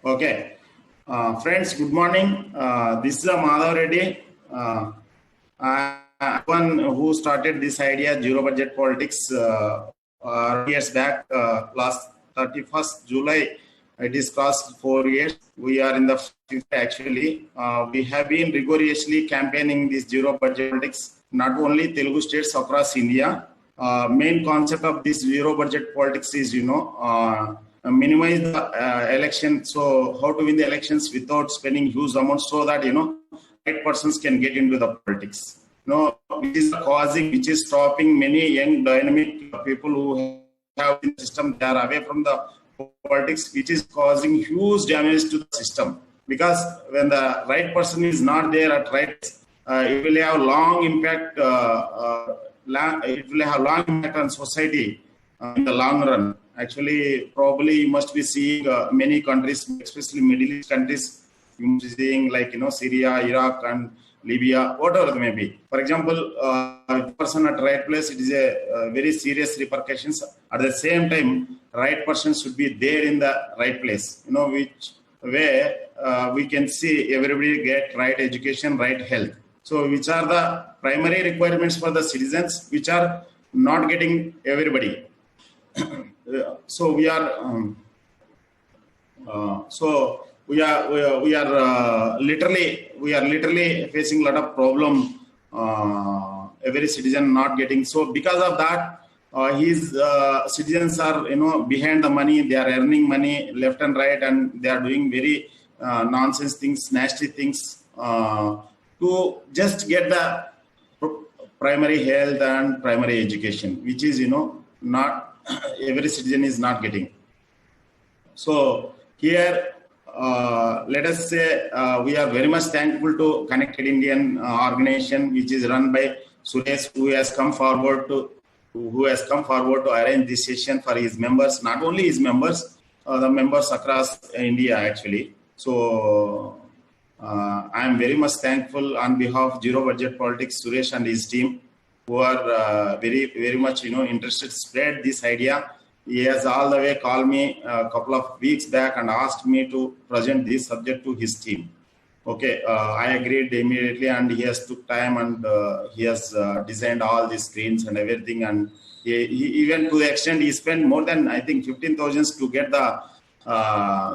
Okay. Friends, good morning. This is Madhav Reddy. I'm one who started this idea, zero budget politics, years back, last 31st July. It is crossed 4 years. We are in the fifth actually. We have been rigorously campaigning this zero budget politics, not only Telugu states across India. Main concept of this zero budget politics is, minimize the election. So how to win the elections without spending huge amounts so that, right persons can get into the politics. Which is stopping many young dynamic people who have in the system. They are away from the politics, which is causing huge damage to the system. Because when the right person is not there at right, it will have long impact. It will have long impact on society in the long run. Actually, probably you must be seeing many countries, especially Middle East countries, you must be seeing like Syria, Iraq, and Libya, whatever it may be. For example, a person at right place, it is a very serious repercussions. At the same time, right person should be there in the right place. Which way we can see everybody get right education, right health. So, which are the primary requirements for the citizens, which are not getting everybody. So we are literally facing a lot of problem. Every citizen not getting, so because of that, his citizens are behind the money. They are earning money left and right, and they are doing very nonsense things, nasty things to just get the primary health and primary education, which is not every citizen is not getting. So here, let us say we are very much thankful to Connected Indian organization, which is run by Suresh, who has come forward to arrange this session for his members. Not only his members, the members across India actually. So I am very much thankful on behalf of Zero Budget Politics, Suresh and his team, who are very much interested to spread this idea. He has all the way called me a couple of weeks back and asked me to present this subject to his team. Okay, I agreed immediately, and he has took time, and he has designed all the screens and everything, and he even to the extent he spent more than, I think, 15,000 to get the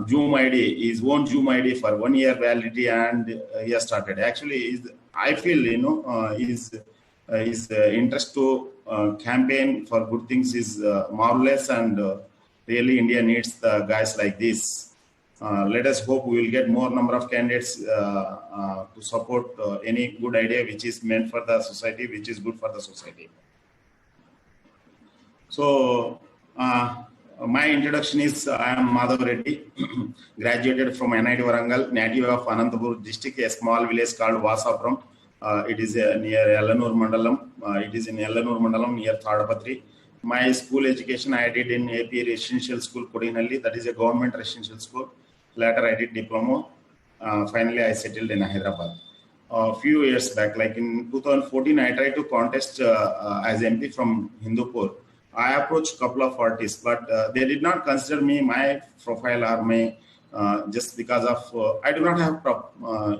Zoom ID, his own Zoom ID for 1 year validity, and he has started. Actually, I feel his interest to campaign for good things is marvelous, and really India needs the guys like this. Let us hope we will get more number of candidates to support any good idea which is meant for the society, which is good for the society. So my introduction is, I am Madhav Reddy, graduated from NIT Warangal, native of Anantapur district, a small village called Vasapuram. It is near Ellanur Mandalam. It is in Ellanur Mandalam near Thadapatri. My school education I did in AP Residential School, Kodinhalli. That is a government residential school. Later I did diploma. Finally I settled in Hyderabad. A few years back, like in 2014, I tried to contest as MP from Hindupur. I approached a couple of artists, but they did not consider me, my profile, or my just because of I do not have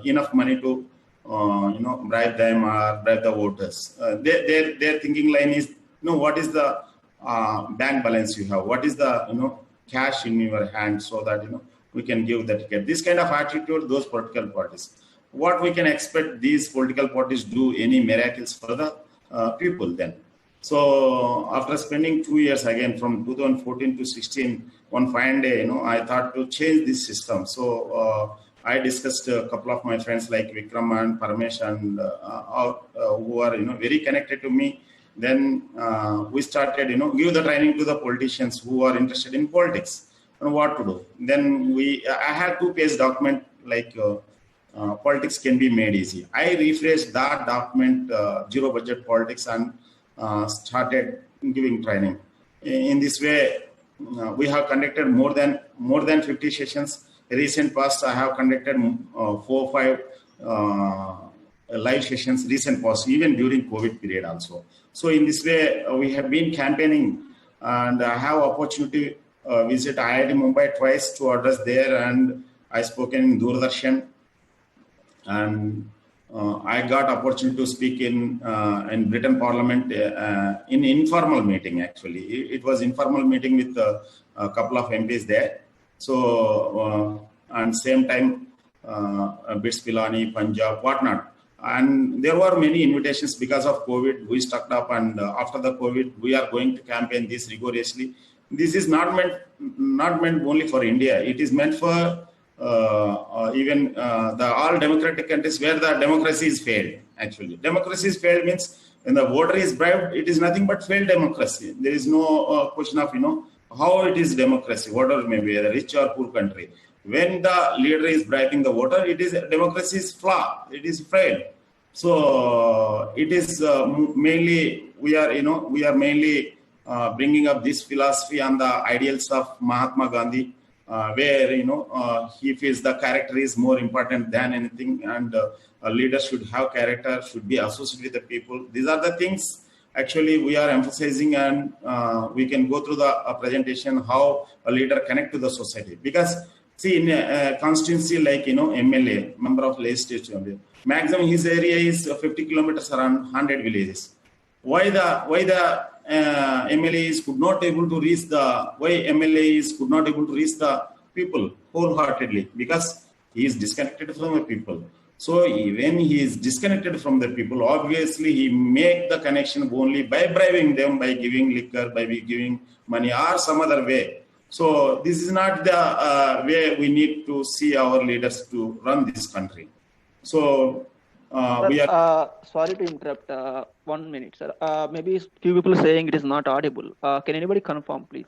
enough money to bribe them or bribe the voters. Their thinking line is, what is the bank balance you have? What is the cash in your hand, so that we can give the ticket. This kind of attitude, those political parties. What we can expect these political parties do any miracles for the people then? So after spending 2 years again from 2014 to 16, one fine day, I thought to change this system. So I discussed a couple of my friends like Vikram and Parmesh and who are very connected to me. Then we started give the training to the politicians who are interested in politics and what to do. Then I had 2-page document like politics can be made easy. I rephrased that document, zero budget politics, and started giving training. In this way, we have conducted more than 50 sessions. Recent past, I have conducted 4 or 5 live sessions. Recent past, even during COVID period also. So in this way, we have been campaigning, and I have opportunity visit IIT Mumbai twice to address there, and I spoke in Doordarshan, and I got opportunity to speak in Britain Parliament in informal meeting. Actually, it was informal meeting with a couple of MPs there. So and same time, Bits Pilani, Punjab, whatnot. And there were many invitations because of COVID. We stuck up, and after the COVID, we are going to campaign this rigorously. This is not meant only for India. It is meant for even the all democratic countries where the democracy is failed. Actually, democracy is failed means when the voter is bribed, it is nothing but failed democracy. There is no question of how it is democracy, whatever may be, a rich or poor country. When the leader is bribing the voter, it is democracy is flawed. It is failed. So it is mainly we are mainly bringing up this philosophy and the ideals of Mahatma Gandhi, where he feels the character is more important than anything, and a leader should have character, should be associated with the people. These are the things actually we are emphasizing, and we can go through the presentation how a leader connect to the society. Because see, in a constituency like MLA, member of legislature, maximum his area is 50 kilometers around 100 villages. Why the MLAs could not able to reach the people wholeheartedly? Because he is disconnected from the people. So when he is disconnected from the people, obviously he make the connection only by bribing them, by giving liquor, by giving money, or some other way. So this is not the way we need to see our leaders to run this country. So we are. Sorry to interrupt. 1 minute, sir. Maybe few people saying it is not audible. Can anybody confirm, please?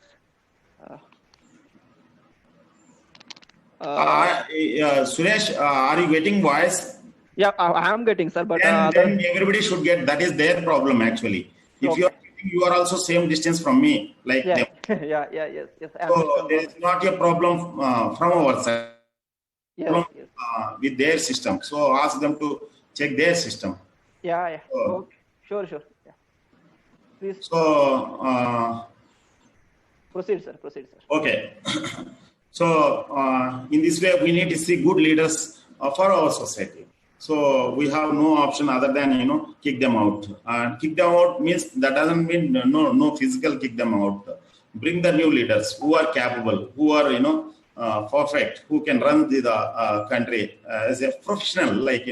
Suresh, are you getting voice? Yeah, I am getting, sir. But then everybody should get. That is their problem actually. If okay. You are also same distance from me, like them. Yes. So there is not a problem from our side. Yes. With their system. So ask them to check their system. Yeah. So, okay. Sure. Yeah. Please. So proceed, sir. Okay. So in this way, we need to see good leaders for our society. So we have no option other than kick them out. And kick them out means that doesn't mean no physical kick them out. Bring the new leaders who are capable, who are perfect, who can run the country as a professional like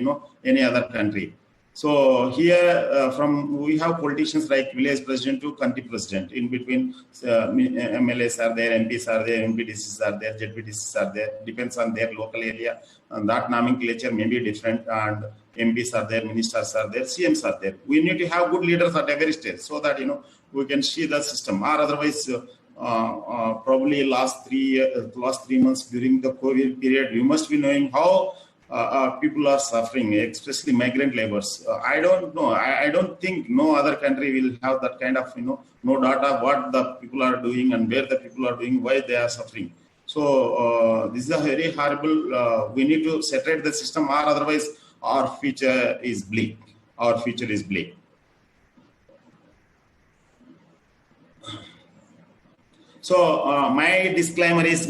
any other country. So here we have politicians like village president to country president. In between MLAs are there, MPs are there, MPDCs are there, ZPDCs are there. Depends on their local area, and that nomenclature may be different. And MPs are there, ministers are there, CMs are there. We need to have good leaders at every stage so that we can see the system. Or otherwise, probably last 3 months during the COVID period, you must be knowing how people are suffering, especially migrant laborers. I don't know. I don't think no other country will have that kind of no data what the people are doing and where the people are doing, why they are suffering. So this is a very horrible. We need to separate the system, or otherwise our future is bleak. So my disclaimer is.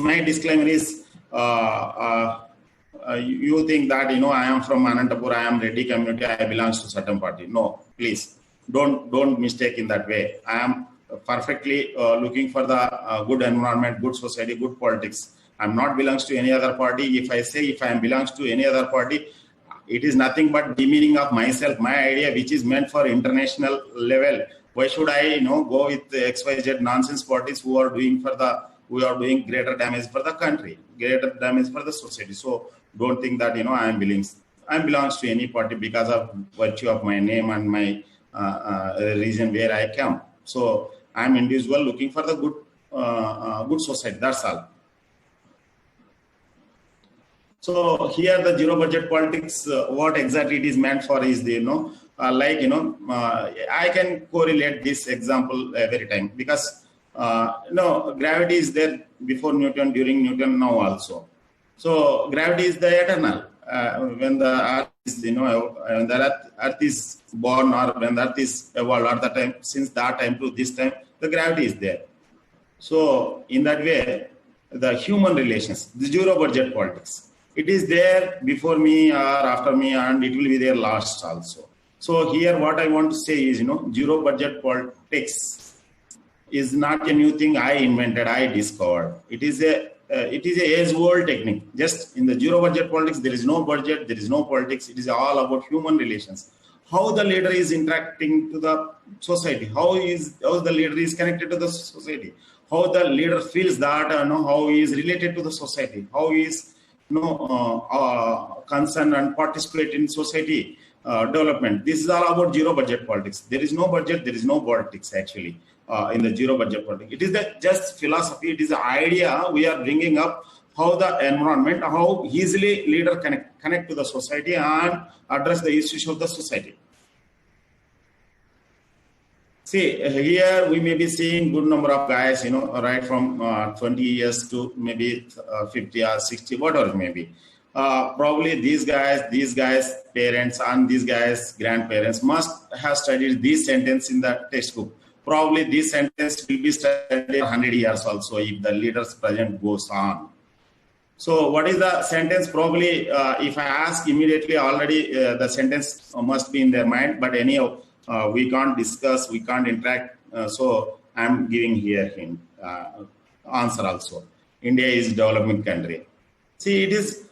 You think that I am from Anantapur, I am Reddy community, I belong to certain party. No, please don't mistake in that way. I am perfectly looking for the good environment, good society, good politics. I am not belongs to any other party. If I am belongs to any other party, it is nothing but demeaning of myself, my idea, which is meant for international level. Why should I go with the XYZ nonsense parties who are doing greater damage for the country, greater damage for the society? So don't think that I belongs to any party because of virtue of my name and my region where I come. So I am individual looking for the good society. That's all. So here the zero budget politics, what exactly it is meant for is I can correlate this example every time because gravity is there before Newton, during Newton, now also. So gravity is the eternal. When the earth is, when the earth is born, or when the earth is evolved, at the time, since that time to this time, the gravity is there. So in that way, the human relations, the zero budget politics. It is there before me or after me, and it will be there last also. So here what I want to say is, zero budget politics is not a new thing I invented, I discovered. It is a age-old technique. Just in the zero budget politics, there is no budget, there is no politics. It is all about human relations. How the leader is interacting to the society, how the leader is connected to the society, how the leader feels that, how he is related to the society, how he is concerned and participate in society development. This is all about zero budget politics. There is no budget, there is no politics actually in the zero budget politics. It is just philosophy. It is the idea we are bringing up, how the environment, how easily leader connect to the society and address the issues of the society. See, here we may be seeing good number of guys, right from 20 years to maybe 50 or 60, whatever it may be. Probably these guys' parents and these guys' grandparents must have studied this sentence in the textbook. Probably this sentence will be studied 100 years also if the leader's present goes on. So what is the sentence? Probably if I ask immediately, already the sentence must be in their mind, but anyhow, we can't discuss, we can't interact. So I'm giving here hint, answer also. India is developing country. See, it is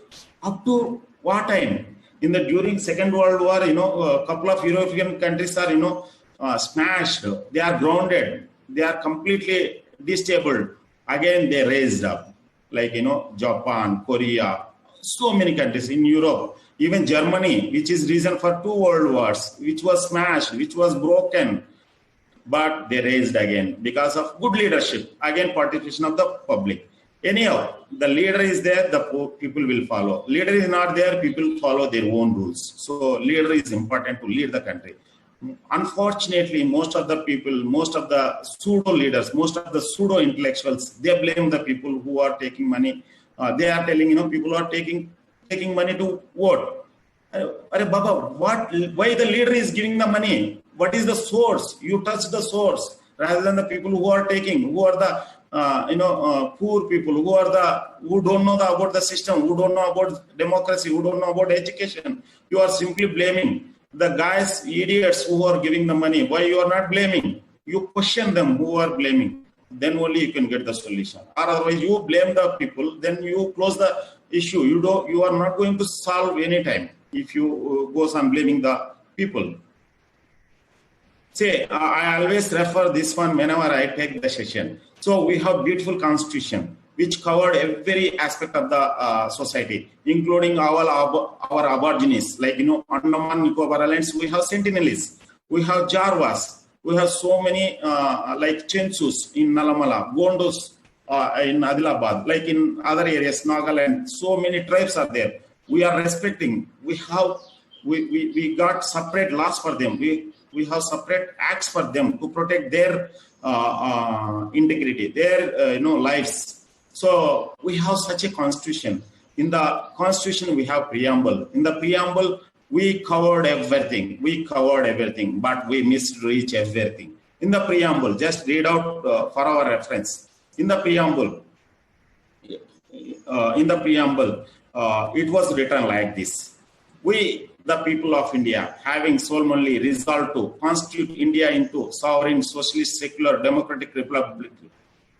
up to what time? During Second World War, a couple of European countries are, smashed. They are grounded. They are completely disabled. Again, they raised up. Like, Japan, Korea, so many countries in Europe. Even Germany, which is reason for 2 world wars, which was smashed, which was broken, but they raised again because of good leadership, again participation of the public. Anyhow, the leader is there, the people will follow. Leader is not there, people follow their own rules. So leader is important to lead the country. Unfortunately, most of the people, most of the pseudo leaders, most of the pseudo intellectuals, they blame the people who are taking money. They are telling, people who are taking money to vote. Baba, why the leader is giving the money? What is the source? You touch the source rather than the people who are taking, who are the poor people, who don't know about the system, who don't know about democracy, who don't know about education. You are simply blaming the guys, idiots who are giving the money. Why you are not blaming? You question them who are blaming. Then only you can get the solution. Or otherwise, you blame the people, then you close the issue. You are not going to solve any time if you goes on blaming the people. Say, I always refer this one whenever I take the session. So we have beautiful constitution which covered every aspect of the society, including our aborigines, like Andaman Nicobar Islands. We have Sentinelists, we have Jarwas, we have so many like Chensus in Nalamala, Gondos in Adilabad, like in other areas, Nagaland. So many tribes are there. We are respecting. We got separate laws for them. We have separate acts for them to protect their integrity, their lives. So we have such a constitution. In the constitution, we have preamble. In the preamble, we covered everything. But we misreached everything. In the preamble, just read out for our reference. In the preamble, it was written like this: we, the people of India, having solemnly resolved to constitute India into sovereign, socialist, secular, democratic republic,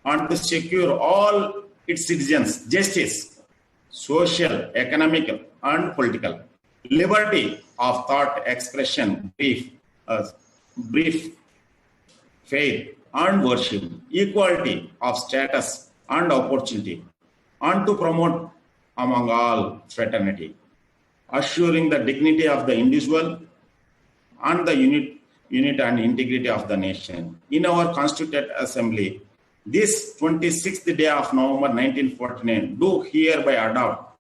and to secure all its citizens justice, social, economic, and political, liberty of thought, expression, brief, faith, and worship, equality of status and opportunity, and to promote among all fraternity, assuring the dignity of the individual and the unit and integrity of the nation. In our Constituent Assembly, this 26th day of November 1949, do hereby adopt,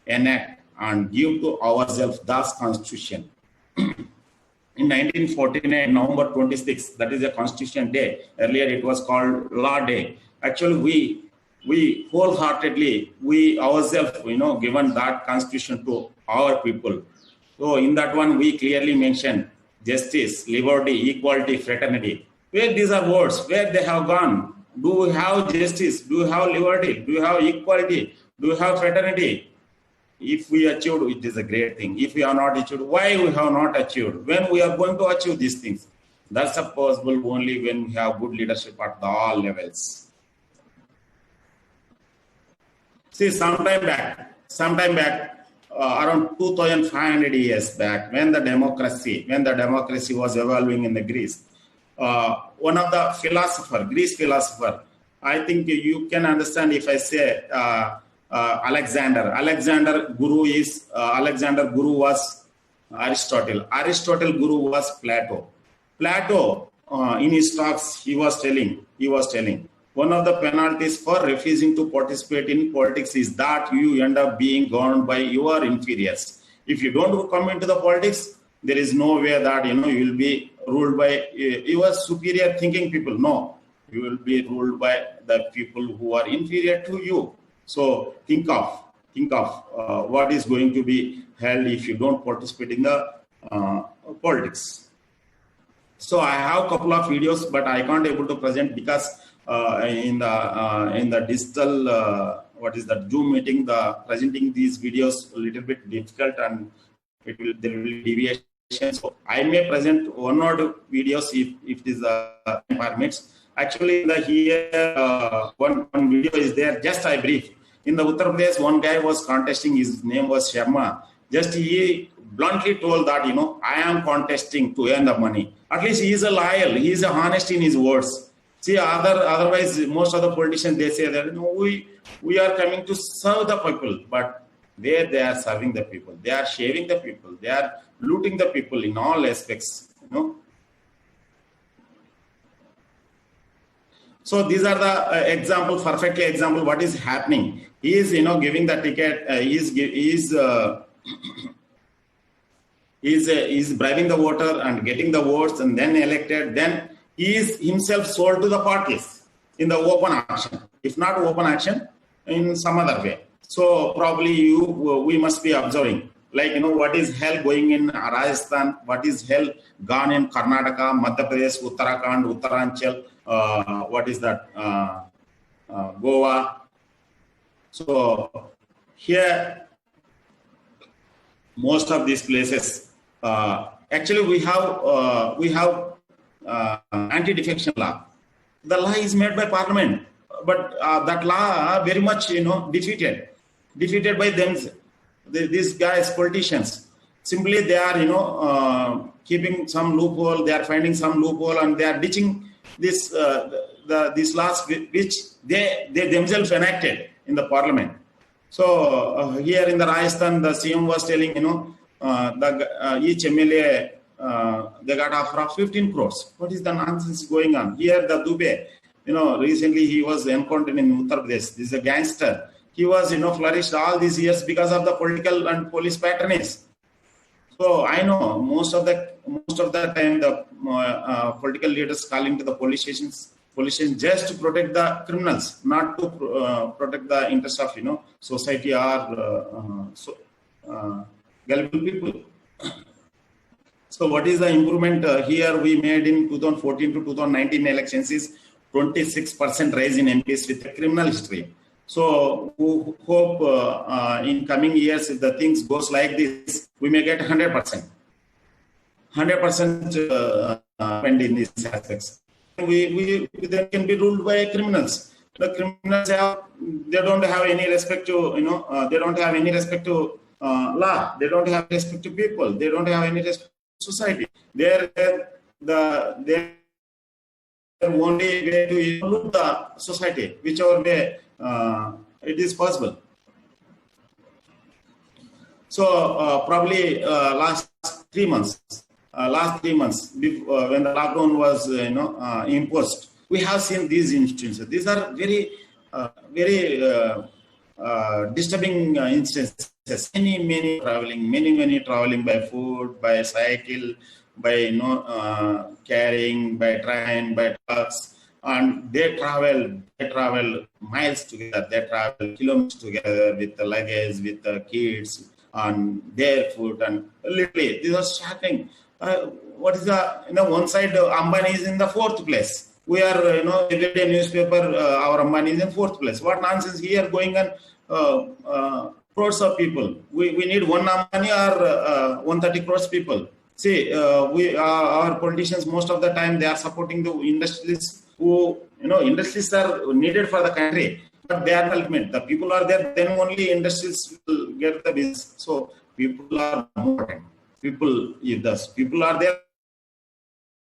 enact, and give to ourselves this Constitution. In 1949, November 26th, that is a Constitution Day. Earlier it was called Law Day. Actually, we wholeheartedly, we ourselves, given that Constitution to our people. So in that one, we clearly mentioned justice, liberty, equality, fraternity. Where these are words, where they have gone? Do we have justice? Do we have liberty? Do we have equality? Do we have fraternity? If we achieved, it is a great thing. If we are not achieved, why we have not achieved? When we are going to achieve these things? That's possible only when we have good leadership at all levels. See, sometime back, around 2,500 years back, when the democracy was evolving in the Greece, one of the Greece philosopher, I think you can understand if I say Alexander. Alexander Guru was Aristotle. Aristotle Guru was Plato. Plato, in his talks, he was telling, one of the penalties for refusing to participate in politics is that you end up being governed by your inferiors. If you don't come into the politics, there is no way that you will be ruled by your superior thinking people. No, you will be ruled by the people who are inferior to you. So think of what is going to be held if you don't participate in the politics. So I have a couple of videos, but I can't able to present because in the digital Zoom meeting, the presenting these videos a little bit difficult and there will be deviation. So I may present one or two videos if it is permits. Actually, one video is there. Just I brief. In the Uttar Pradesh, one guy was contesting. His name was Sharma. Just he bluntly told that I am contesting to earn the money. At least he is a loyal. He is honest in his words. See, otherwise, most of the politicians, they say that we are coming to serve the people, but they are serving the people. They are shaving the people. They are looting the people in all aspects. So these are the perfectly example what is happening. He is giving the ticket. He is bribing the voter and getting the votes and then elected. Then he is himself sold to the parties in the open action. If not open action, in some other way. So probably we must be observing, like what is hell going in Rajasthan, what is hell gone in Karnataka, Madhya Pradesh, Uttarakhand, Uttaranchal, what is that, Goa. So here, most of these places, actually we have anti-defection law. The law is made by Parliament, but that law very much defeated by them. These guys, politicians, simply they are keeping some loophole. They are finding some loophole and they are ditching these laws which they themselves enacted in the Parliament. So here in the Rajasthan, the CM was telling each MLA. They got offer of 15 crores. What is the nonsense going on? Here, the Dubey, recently he was encountered in Uttar Pradesh. This is a gangster. He was, flourished all these years because of the political and police patronage. So I know most of the time the political leaders calling to the police stations just to protect the criminals, not to protect the interests of society or gullible people. So what is the improvement here we made in 2014 to 2019 elections is 26% rise in MPs with a criminal history. So we hope in coming years, if the things goes like this, we may get 100%. 100% in these aspects. We then can be ruled by criminals. The criminals they don't have any respect to they don't have any respect to law. They don't have respect to people. They don't have any respect to society. They're only way to look the society, whichever way it is possible. So probably last 3 months, when the lockdown was imposed, we have seen these instances. These are very disturbing instances. Many traveling by foot, by cycle, by carrying, by train, by trucks, and they travel miles together. They travel kilometers together with the luggage, with the kids, on barefoot, and literally these are shocking. What is one side Ambani is in the 4th place. We are everyday newspaper our Ambani is in 4th place. What nonsense here going on? crores of people. We need one Ambani or 130 crores people. See, our politicians, most of the time, they are supporting the industries who, industries are needed for the country, but they are ultimate. The people are there, then only industries will get the business. So people are important. If the people are there,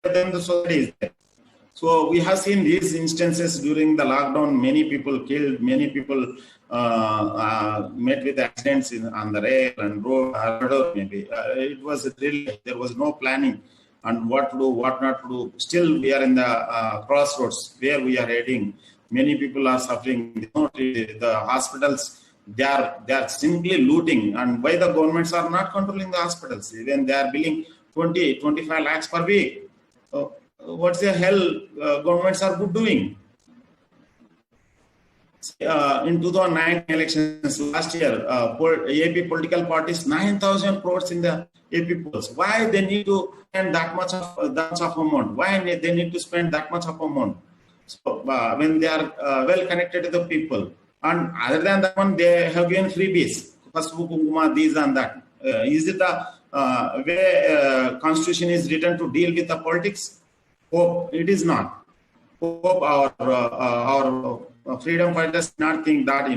then the society is there. So we have seen these instances during the lockdown. Many people killed, many people met with accidents on the rail and road, or maybe. It was really, there was no planning on what to do, what not to do. Still, we are in the crossroads where we are heading. Many people are suffering. The hospitals, they are simply looting. And why the governments are not controlling the hospitals? Even they are billing 20-25 lakhs per week. What's the hell governments are good doing? In 2009 elections last year, AP political parties 9,000 crores in the AP polls. Why they need to spend that much of amount? Why they need to spend that much of amount? So when they are well connected to the people, and other than that one, they have given freebies, first Kukuma, these and that. Is it a way constitution is written to deal with the politics? Hope it is not. Hope our freedom fighters not think that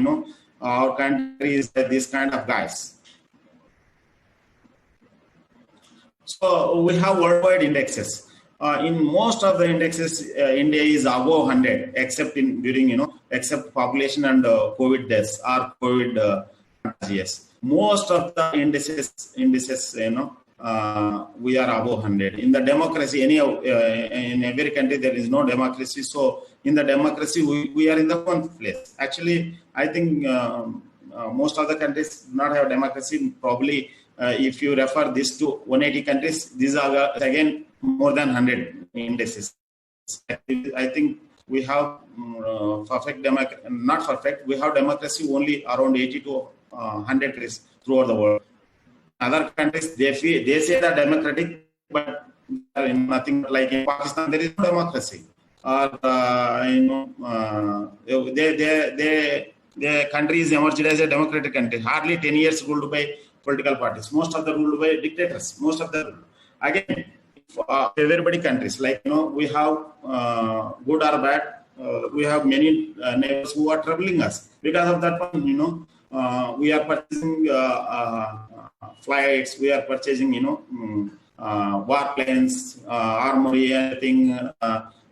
our country is this kind of guys. So we have worldwide indexes. In most of the indexes, India is above 100, except except population and COVID deaths or COVID yes. Most of the indices, we are above 100. In the democracy, in every country there is no democracy. So in the democracy, we are in the 1st place. Actually, I think most of the countries do not have democracy. Probably, if you refer this to 180 countries, these are again more than 100 indices. I think we have perfect democracy, not perfect. We have democracy only around 80 to 100 countries throughout the world. Other countries, they say they're democratic, but nothing like in Pakistan, there is no democracy. Or the country is emerged as a democratic country. Hardly 10 years ruled by political parties. Most of them ruled by dictators. Most of them. Again, everybody countries, like we have good or bad. We have many neighbors who are troubling us. Because of that one, we are purchasing flights, we are purchasing, warplanes, armory, everything,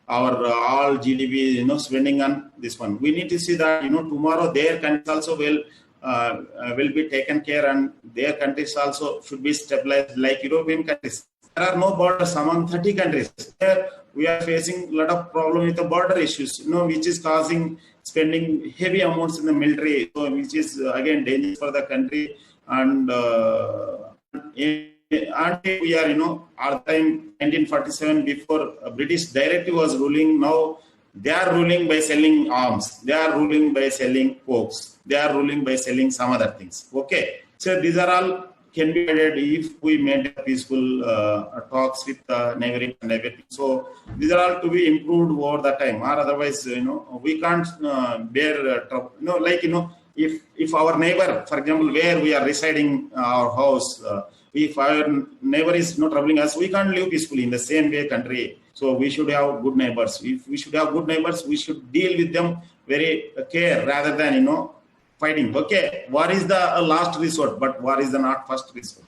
our all GDP, spending on this one. We need to see that, tomorrow their countries also will be taken care, and their countries also should be stabilized like European countries. There are no borders among 30 countries. Here we are facing a lot of problem with the border issues, which is causing spending heavy amounts in the military, so which is again dangerous for the country. And we are, our time 1947, before a British directive was ruling. Now they are ruling by selling arms. They are ruling by selling cokes. They are ruling by selling some other things. Okay, so these are all can be added if we made peaceful talks with neighboring and everything. So these are all to be improved over the time, or otherwise, we can't bear trouble. If our neighbor, for example, where we are residing, our house, if our neighbor is not troubling us, we can't live peacefully in the same way country. So we should have good neighbors. If we should have good neighbors, we should deal with them very care rather than, fighting. Okay, war is the last resort, but war is the not first resort.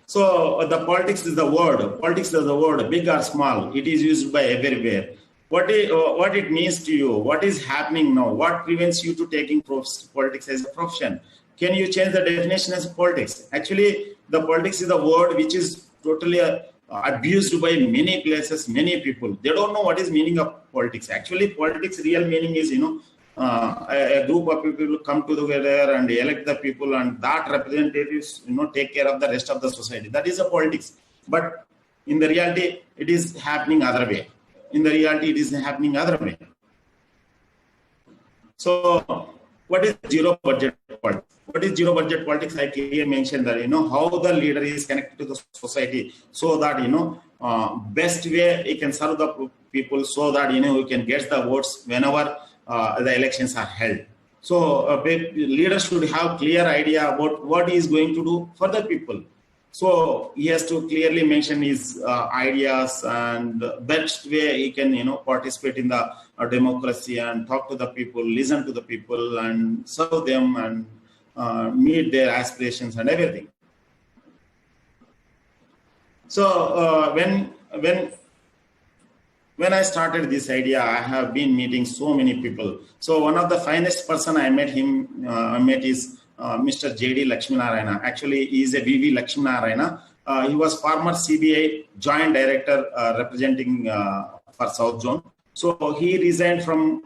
So the politics is the word. Politics is the word, big or small. It is used by everywhere. What it means to you? What is happening now? What prevents you to taking politics as a profession? Can you change the definition as politics? Actually, the politics is the word which is totally abused by many places, many people. They don't know what is meaning of politics. Actually, politics real meaning is, a group of people come together and elect the people, and that representatives, take care of the rest of the society. That is a politics. But in the reality, it is happening other way. So, what is zero budget politics? What is zero budget politics? I clearly mentioned that, how the leader is connected to the society, so that, best way he can serve the people, so that, we can get the votes whenever the elections are held. So leaders should have clear idea about what he is going to do for the people. So he has to clearly mention his ideas and the best way he can, participate in the democracy and talk to the people, listen to the people and serve them and meet their aspirations and everything. So when I started this idea, I have been meeting so many people. So one of the finest person I met is Mr. J.D. Lakshminarayana. Actually, he is a V.V. Lakshminarayana. He was former CBI Joint Director representing for South Zone. So he resigned from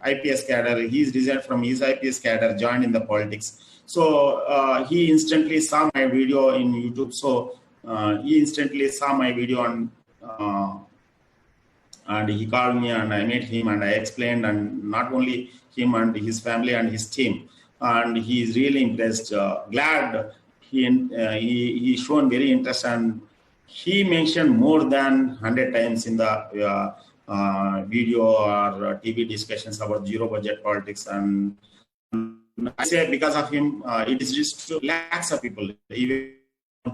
IPS cadre. He's resigned from his IPS cadre, joined in the politics. So he instantly saw my video in YouTube. So he instantly saw my video and he called me and I met him and I explained, and not only him and his family and his team. And he is really impressed, glad he shown very interest, and he mentioned more than 100 times in the video or TV discussions about zero budget politics. And I say because of him, it is just lakhs of people, even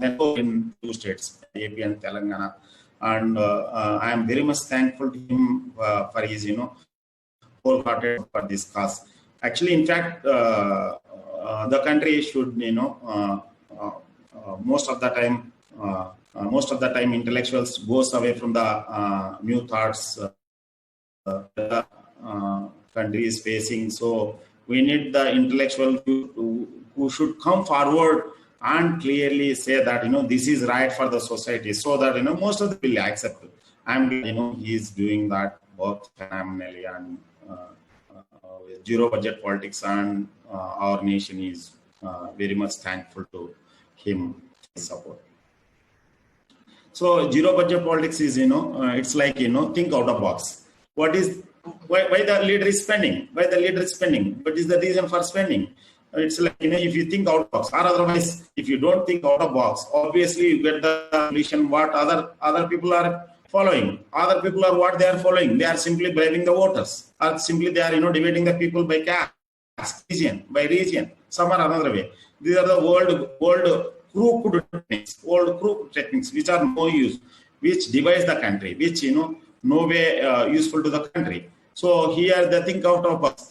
in 2 states, AP and Telangana. And I am very much thankful to him for his, wholehearted for this cause. Actually, in fact, the country should, most of the time, intellectuals goes away from the new thoughts the country is facing. So we need the intellectual who should come forward and clearly say that, this is right for the society, so that, most of the people accept it. I'm, he is doing that both phenomenally, and zero budget politics, and our nation is very much thankful to him for his support. So zero budget politics is, it's like, think out of box. Why the leader is spending? Why the leader is spending? What is the reason for spending? It's like, if you think out of box, or otherwise, if you don't think out of box, obviously you get the solution what other people are following. Other people are what they are following. They are simply bribing the voters, or simply they are, dividing the people by caste, region, some or another way. These are the old crooked techniques, which are no use, which divides the country, which, no way useful to the country. So here the think out of box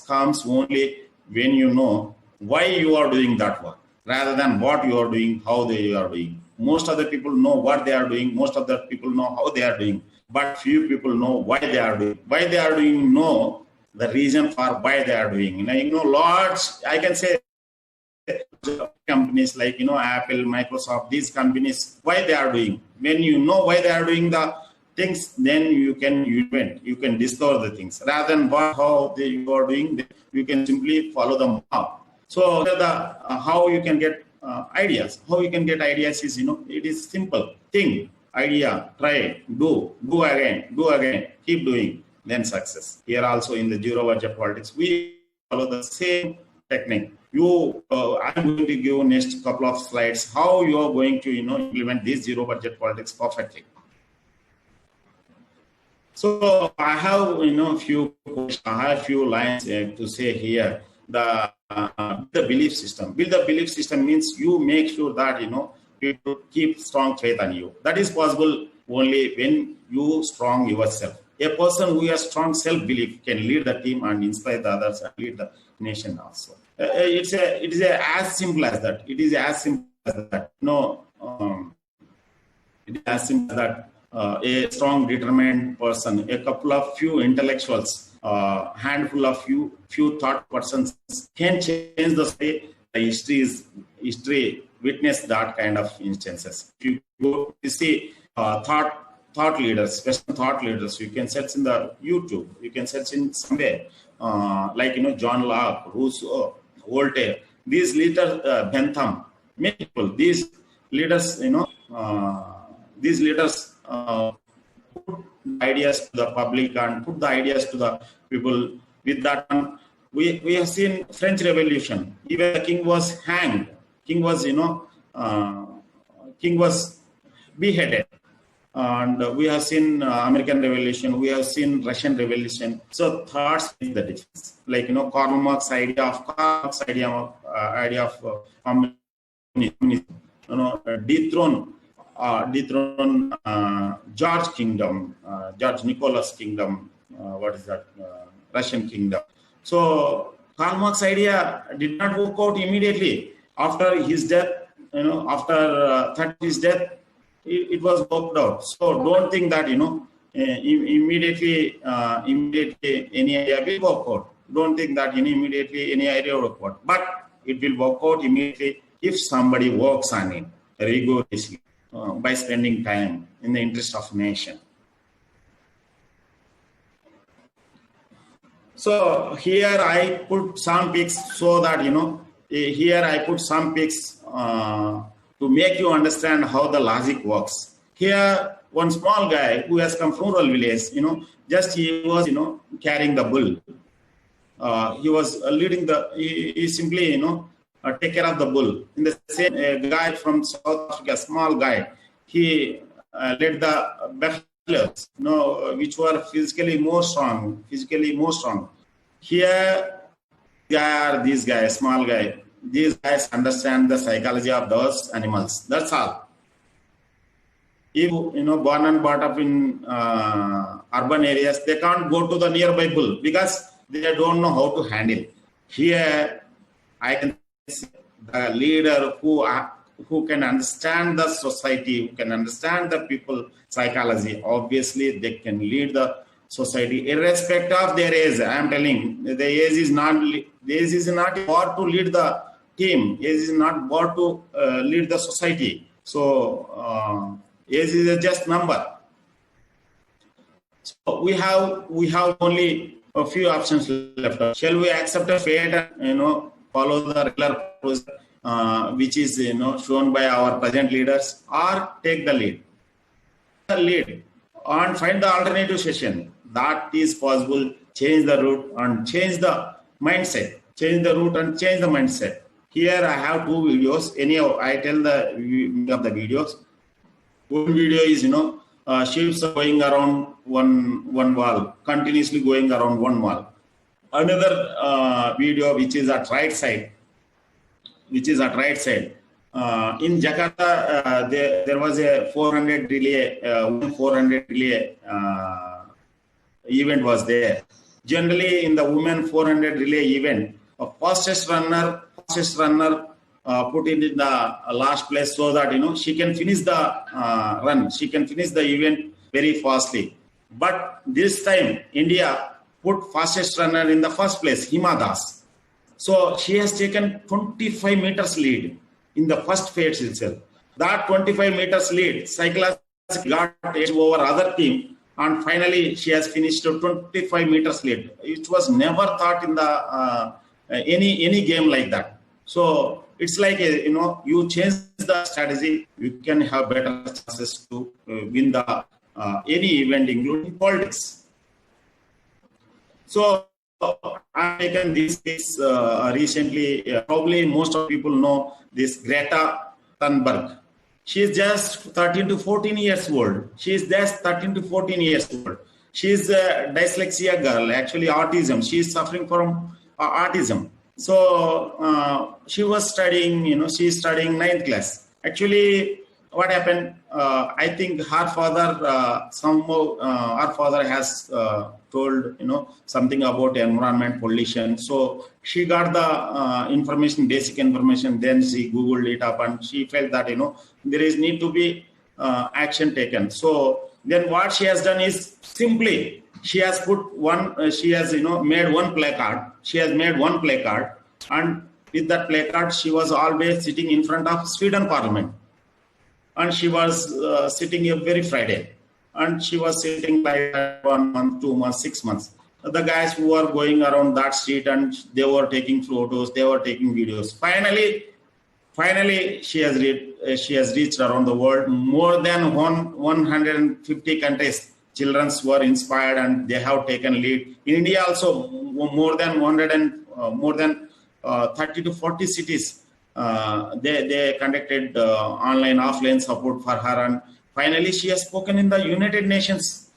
comes only when you know why you are doing that work, rather than what you are doing, how they are doing. Most of the people know what they are doing. Most of the people know how they are doing, but few people know why they are doing. Why they are doing, know the reason for why they are doing. Lots, I can say companies like, Apple, Microsoft, these companies, why they are doing. When you know why they are doing the things, then you can discover the things, rather than how you are doing. You can simply follow them up. So how you can get ideas. How you can get ideas is, it is simple. Think, idea, try, do again, keep doing, then success. Here also in the zero budget politics, we follow the same technique. I'm going to give next couple of slides how you are going to, implement this zero budget politics perfectly. So I have, a few lines to say here. The belief system. Build the belief system means you make sure that, people keep strong faith on you. That is possible only when you strong yourself. A person who has strong self-belief can lead the team and inspire the others and lead the nation also. It is as simple as that. It is as simple as that. It is as simple as that. A strong, determined person, a couple of few intellectuals, handful of few thought persons can change the way the history witness that kind of instances. If you go to see thought leaders, Western thought leaders, you can search in the YouTube, you can search in somewhere, like John Locke, Rousseau, Voltaire, these leaders, Bentham, many people, these leaders, put ideas to the public and put the ideas to the people. With that, we have seen French Revolution. Even the king was hanged. King was beheaded. And we have seen American Revolution, we have seen Russian Revolution. So thoughts make the difference. Like, Karl Marx idea of communism, dethrone George Kingdom, George Nicholas Kingdom, what is that? Russian kingdom. So Karl Marx idea did not work out immediately after his death. After his death, it was worked out. So don't think that immediately any idea will work out. Don't think that immediately any idea will work out. But it will work out immediately if somebody works on it rigorously by spending time in the interest of nation. So here I put some pics so that here I put some pics to make you understand how the logic works. Here, one small guy who has come from rural village, just he was carrying the bull. He was leading he simply take care of the bull. In the same guy from South Africa, small guy, he led the buffaloes, which were physically more strong. Here, these guys, small guy, these guys understand the psychology of those animals. That's all. If born and brought up in urban areas, they can't go to the nearby bull because they don't know how to handle. Here, I can see the leader who can understand the society, who can understand the people psychology. Obviously, they can lead the society irrespective of their age. I am telling, the age is not bought to lead the team. Age is not bought to lead the society. So age is a just number. So we have only a few options left. Shall we accept a fate and follow the regular process, which is shown by our present leaders, or take the lead? And find the alternative session. That is possible. Change the route and change the mindset. Here I have two videos. Anyhow, I tell the of the videos. One video is ships are going around one wall, continuously going around one wall. Another video which is at right side. In Jakarta, there was a 400 relay event was there. Generally, in the women 400 relay event, a fastest runner put it in the last place so that she can finish the run. She can finish the event very fastly. But this time, India put fastest runner in the first place, Hima Das. So she has taken 25 meters lead in the first phase itself. That 25 meters lead psychologically got edge over other team, and finally she has finished 25 meters lead. It was never thought in the any game like that. So it's like you change the strategy, you can have better chances to win the any event, including politics. So I taken this case recently. Probably most of people know this Greta Thunberg. She is just 13 to 14 years old. She is a dyslexia girl, actually autism. She is suffering from autism. So she was studying, she is studying 9th class. Actually, what happened? I think her father, her father has told, something about environment pollution. So she got the information, basic information. Then she Googled it up, and she felt that there is need to be action taken. So then what she has done is simply she has put one. She has made one placard. And with that placard, she was always sitting in front of Sweden Parliament. And she was sitting every Friday. And she was sitting like 1 month, 2 months, 6 months. The guys who were going around that street, and they were taking photos, they were taking videos. Finally, she has reached around the world. More than 150 countries, children were inspired, and they have taken lead. In India also, more than 30 to 40 cities. They conducted online, offline support for her, and Finally, she has spoken in the United Nations.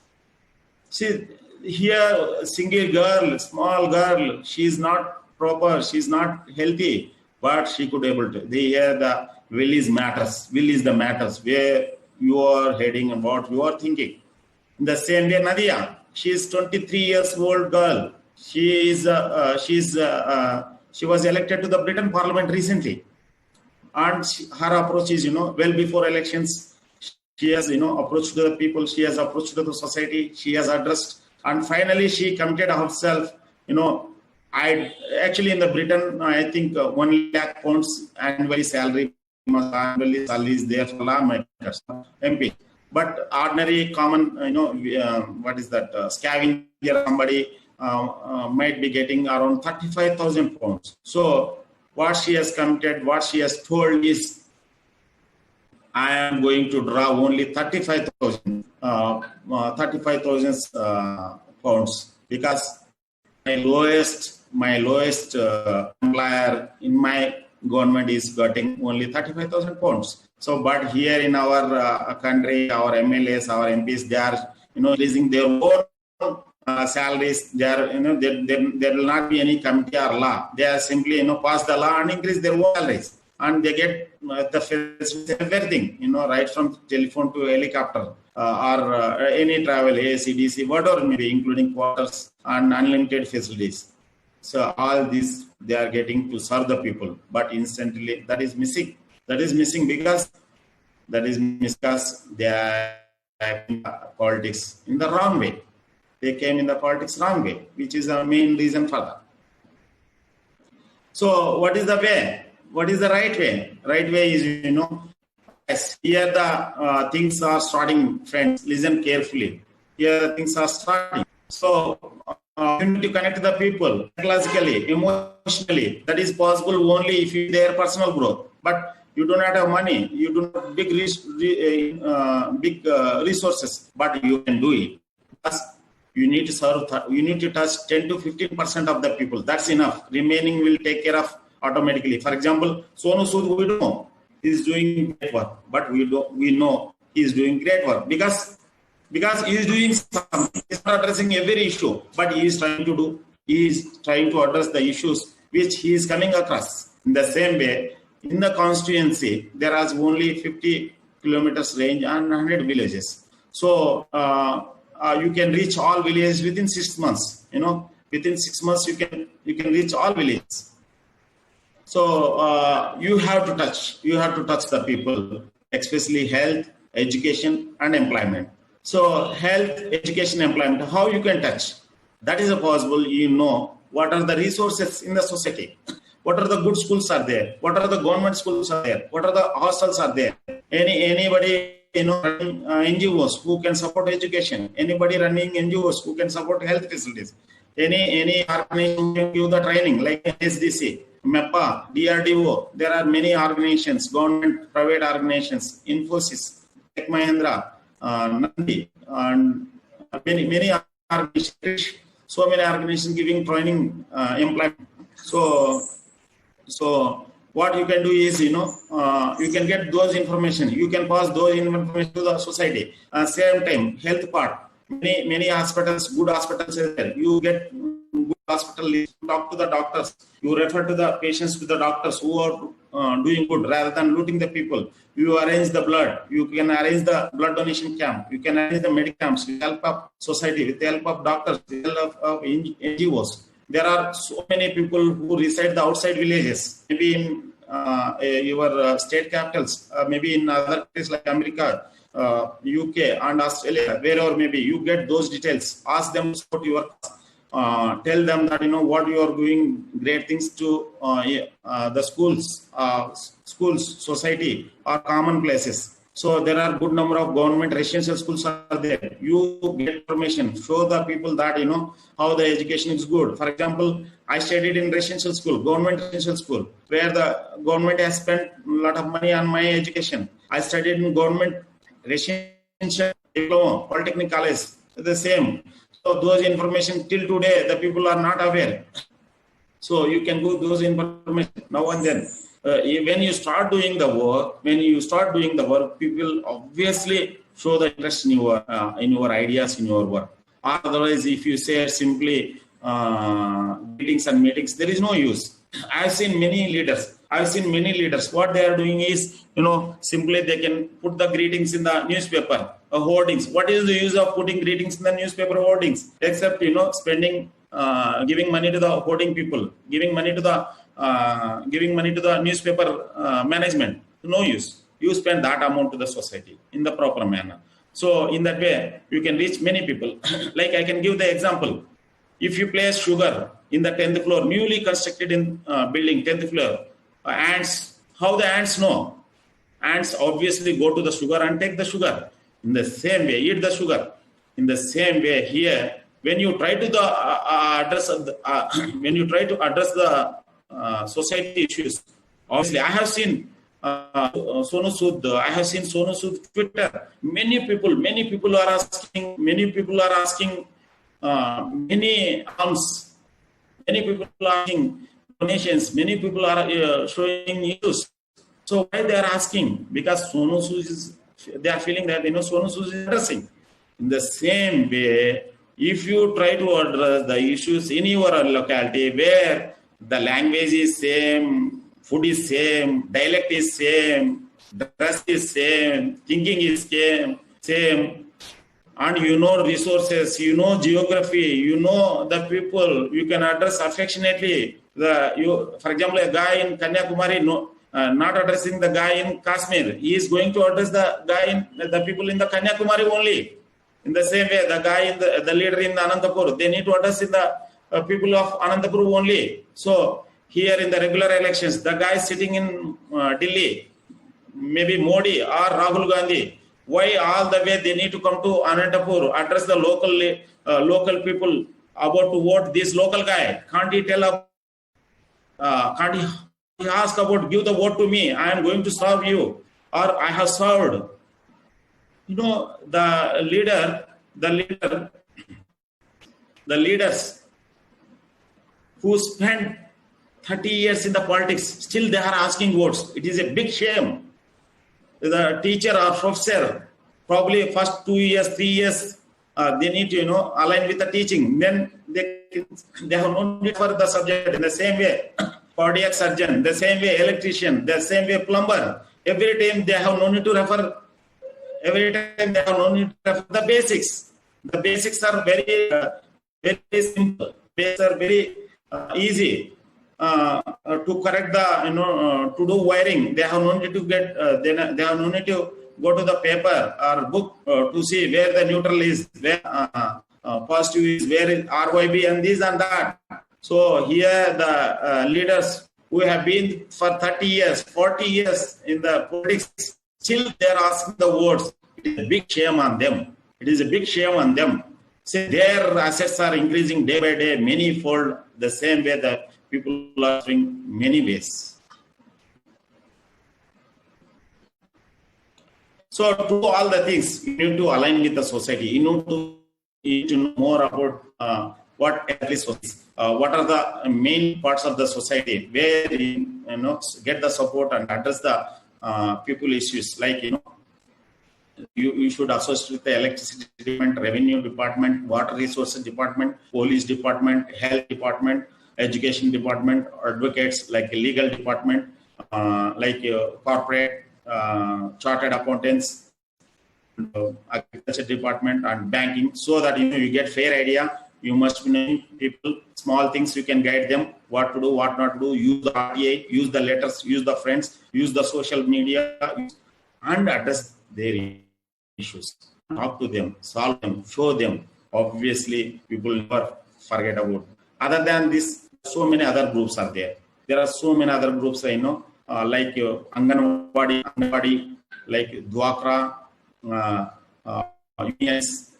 See, here, single girl, small girl, she is not proper, she is not healthy, but she could able to. Here the will is matters. Will is the matters where you are heading and what you are thinking. In the same way, Nadia, she is 23 years old girl. She was elected to the Britain Parliament recently, and her approach is, well before elections, she has, approached the people, she has approached the society, she has addressed, and finally she committed herself. I actually in the Britain, I think 1 lakh pounds annually salary is there for lawmakers, MP. But ordinary, common, what is that? Scavenger somebody might be getting around 35,000 pounds. So what she has committed, what she has told is, I am going to draw only 35,000 pounds, because my lowest employer in my government is getting only 35,000 pounds. So, but here in our country, our MLAs, our MPs, they are, releasing their own salaries. They are, there will not be any committee or law. They are simply, pass the law and increase their own salaries, and they get the everything, right from telephone to helicopter or any travel, ACDC, whatever may be, including quarters and unlimited facilities. So all these they are getting to serve the people, but instantly that is missing. That is missing because they are acting politics in the wrong way. They came in the politics wrong way, which is the main reason for that. So what is the way? What is the right way? Right way is, yes, here the things are starting, friends. Listen carefully. Here the things are starting. So you need to connect the people psychologically, emotionally. That is possible only if you their personal growth. But you do not have money. You do not have big resources, but you can do it. Thus, you need to serve. You need to touch 10 to 15% of the people. That's enough. Remaining will take care of automatically. For example, Sonu Sood, we know he is doing great work, but we know he is doing great work because he is doing something. He is not addressing every issue, but he is trying to address the issues which he is coming across. In the same way, in the constituency, there is only 50 kilometers range and 100 villages. So you can reach all villages within 6 months. Within 6 months you can reach all villages. So you have to touch the people, especially health, education, and employment. So health, education, employment, how you can touch? That is possible. What are the resources in the society? What are the good schools are there? What are the government schools are there? What are the hostels are there? Anybody running NGOs who can support education? Anybody running NGOs who can support health facilities? Any organization can give the training like SDC, MEPA, DRDO. There are many organizations, government, private organizations, Infosys, Tech Mahindra, Nandi, and many organizations. So many organizations giving training, employment. So what you can do is, you can get those information. You can pass those information to the society. Same time, health part. Many hospitals, good hospitals are there. You get good hospital, talk to the doctors. You refer to the patients to the doctors who are doing good rather than looting the people. You arrange the blood. You can arrange the blood donation camp. You can arrange the medical camps with the help of society, with the help of doctors, with the help of NGOs. There are so many people who reside the outside villages, maybe in your state capitals, maybe in other places like America, UK and Australia, wherever maybe. You get those details. Ask them about your tell them that what you are doing great things to the schools, society, or common places. So there are good number of government residential schools are there. You get information, show the people that how the education is good. For example, I studied in residential school, government residential school, where the government has spent a lot of money on my education. I studied in government residential diploma, polytechnic college, the same. So those information till today the people are not aware. So you can do those information now and then. When you start doing the work, people obviously show the interest in your ideas, in your work. Otherwise, if you say simply meetings and meetings, there is no use. I've seen many leaders. What they are doing is, simply they can put the greetings in the newspaper hoardings. What is the use of putting greetings in the newspaper hoardings? Except, spending, giving money to the hoarding people, giving money to the newspaper management. No use. You spend that amount to the society in the proper manner. So in that way, you can reach many people. Like I can give the example. If you place sugar in the 10th floor, newly constructed in building, 10th floor, ants, how the ants know? Ants obviously go to the sugar and take the sugar. In the same way, eat the sugar. In the same way here, when you try to address the society issues, obviously I have seen Sonu Sood. I have seen Sonu Sood Twitter. Many people are asking many alms. Many people are asking donations. Many people are showing news. So why they are asking? Because Sonu Sood they are feeling that Sonu Sood is addressing. In the same way, if you try to address the issues in your locality where the language is same, food is same, dialect is same, dress is same, thinking is same, and resources, geography, the people, you can address affectionately. For example, a guy in Kanyakumari, not addressing the guy in Kashmir, he is going to address the people in the Kanyakumari only. In the same way, the leader in the Anantapur, they need to address the people of Anantapur only. So here in the regular elections, the guy sitting in Delhi, maybe Modi or Rahul Gandhi, why all the way they need to come to Anantapur, address the local people about to vote this local guy? Can't he ask about, give the vote to me, I am going to serve you, or I have served? The leaders who spent 30 years in the politics, still they are asking votes. It is a big shame. The teacher or professor, probably first 2 years, 3 years, they need to, align with the teaching. Then they have no need for the subject. In the same way, cardiac surgeon, the same way electrician, the same way plumber. Every time they have no need to refer. The basics. The basics are very, very simple. Basics are very easy to correct the, to do wiring. They have no need to get. They have no need to go to the paper or book to see where the neutral is, where positive is, where is RYB and this and that. So here the leaders who have been for 30 years, 40 years in the politics, still they are asking the votes. It is a big shame on them. See, their assets are increasing day by day, many-fold, the same way that people are doing many ways. So to do all the things, you need to align with the society. You need to know more about what at least what are the main parts of the society where get the support and address the people issues, like you should associate with the electricity department, revenue department, water resources department, police department, health department, education department, advocates, like legal department, like corporate, chartered accountants, agriculture department, and banking, so that you get fair idea. You must be knowing people, small things you can guide them, what to do, what not to do. Use the RTA, use the letters, use the friends, use the social media, and address their issues. Talk to them, solve them, show them. Obviously, people never forget about. Other than this, so many other groups are there. There are so many other groups, like Anganwadi, like Dwakra, unions,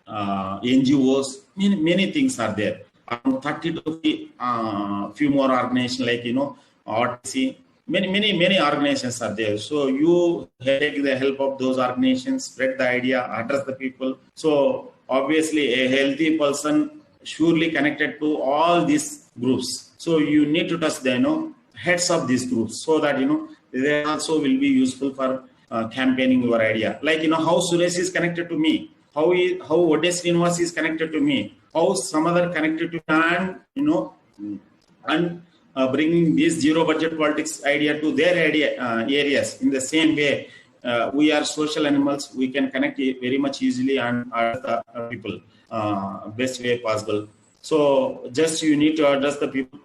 NGOs, many things are there. 30 to few more organizations, like RTC, many organizations are there. So you take the help of those organizations, spread the idea, address the people. So obviously a healthy person surely connected to all these groups. So you need to touch the heads of these groups, so that they also will be useful for campaigning your idea. Like, how Suresh is connected to me, how Odes Srinivas is connected to me, how some other connected to me, and bringing this zero budget politics idea to their areas. In the same way, we are social animals. We can connect very much easily and the people best way possible. So just you need to address the people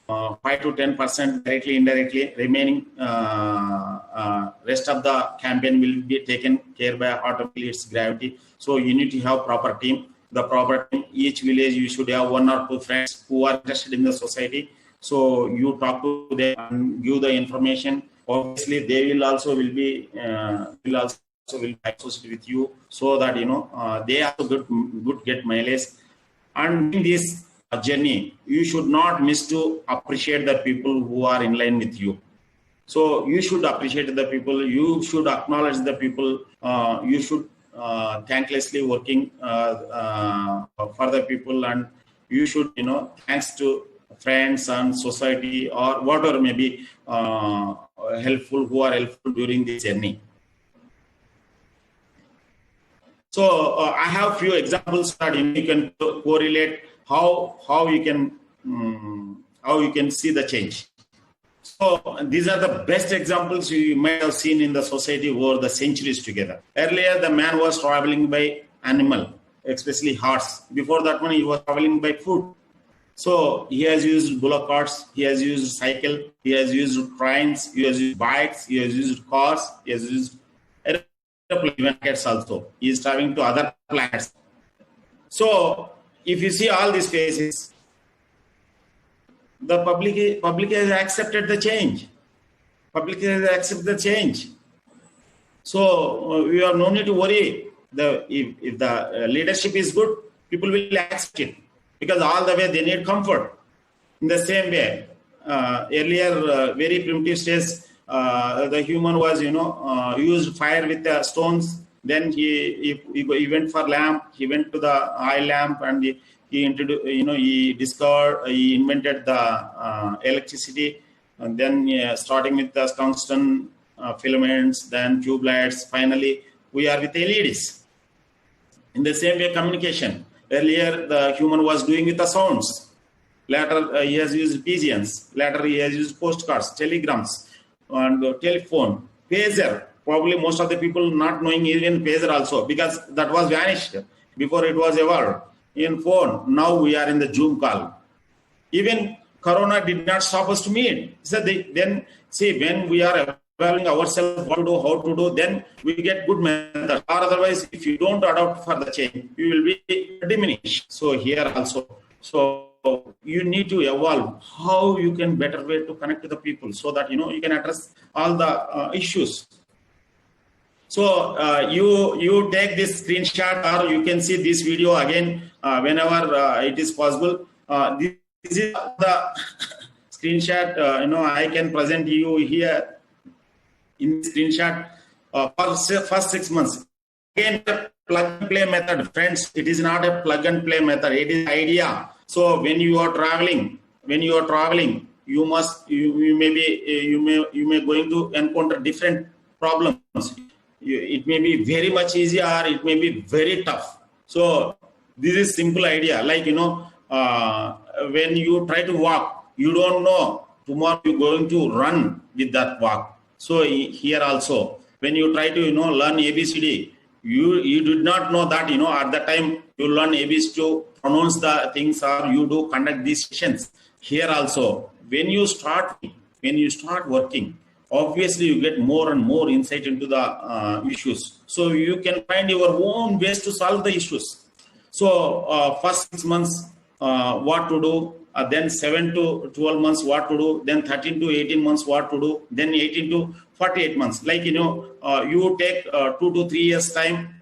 5 to 10% directly, indirectly. Remaining rest of the campaign will be taken care by automatically its gravity. So you need to have proper team. The proper team, each village you should have 1 or 2 friends who are interested in the society. So you talk to them and give the information. Obviously, they will also be associated with you, so that they also good get mileage. And in this journey, you should not miss to appreciate the people who are in line with you. So you should appreciate the people. You should acknowledge the people. You should thanklessly working for the people, and you should thanks to friends and society or whatever may be helpful, who are helpful during this journey. So I have few examples that you can correlate how you can see the change. So these are the best examples you might have seen in the society over the centuries together. Earlier, the man was traveling by animal, especially horse. Before that one, he was traveling by foot. So he has used bullock carts, he has used cycle, he has used trains, he has used bikes, he has used cars, he has used planets also. He is traveling to other planets. So if you see all these cases, the public has accepted the change. Public has accepted the change. So we have no need to worry. If the leadership is good, people will accept it, because all the way they need comfort. In the same way, earlier, very primitive stage, the human was, used fire with the stones. Then he went for lamp. He went to the oil lamp, and he introduced, he invented the electricity. And then starting with the tungsten filaments, then tube lights. Finally, we are with LEDs. In the same way, communication. Earlier, the human was doing with the sounds. Later, he has used pigeons. Later, he has used postcards, telegrams, and telephone, pager. Probably most of the people not knowing even pager also, because that was vanished before it was evolved. In phone, now we are in the Zoom call. Even Corona did not stop us to meet. So then, see, when we are evaluating ourselves, what to do, how to do, then we get good methods. Or otherwise, if you don't adopt for the change, you will be diminished. So here also, so you need to evolve how you can better way to connect to the people, so that you can address all the issues. So you take this screenshot, or you can see this video again whenever it is possible. This is the screenshot. I can present you here in screenshot for first 6 months. Again, the plug and play method, friends. It is not a plug and play method. It is idea. So when you are traveling, you may going to encounter different problems. It may be very much easy, or it may be very tough. So this is simple idea. Like when you try to walk, you don't know tomorrow you're going to run with that walk. So here also, when you try to learn ABCD, you did not know that at the time you learn ABCD to pronounce the things, or you do conduct these sessions. Here also, when you start working, obviously you get more and more insight into the issues. So you can find your own ways to solve the issues. So first 6 months, what to do, then 7 to 12 months, what to do, then 13 to 18 months, what to do, then 18 to 48 months. Like, you take 2 to 3 years time,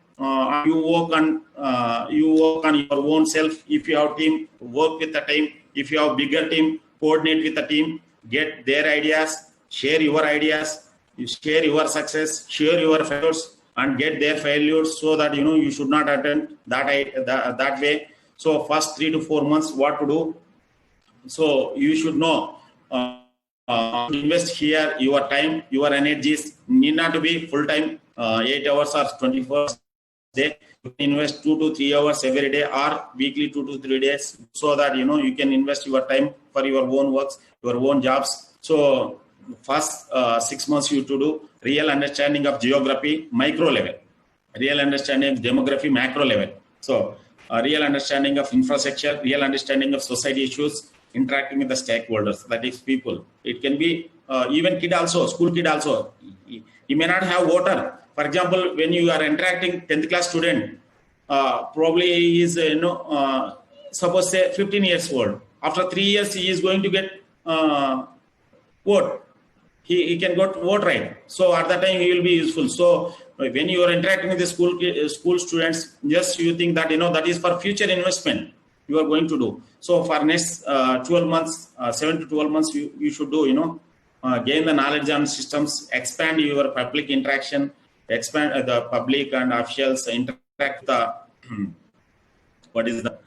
you work on your own self. If you have team, work with the team. If you have bigger team, coordinate with the team, get their ideas, share your ideas, you share your success, share your failures, and get their failures, so that you should not attempt that way. So first 3 to 4 months, what to do. So you should know invest here your time, your energies. Need not to be full time, 8 hours or 24 hours a day. You can invest 2 to 3 hours every day or weekly 2 to 3 days, so that you can invest your time for your own works, your own jobs. So first 6 months you to do real understanding of geography micro level, real understanding of demography macro level. So real understanding of infrastructure, real understanding of society issues, interacting with the stakeholders, that is people. It can be even kid also, school kid also. He may not have water. For example, when you are interacting 10th class student, probably he is suppose say 15 years old. After 3 years he is going to get vote. He can go to vote right. So at that time he will be useful. So when you are interacting with the school students, just you think that that is for future investment you are going to do. So for next 12 months, 7 to 12 months, you should do gain the knowledge on systems, expand your public interaction, expand the public and officials interact the what is the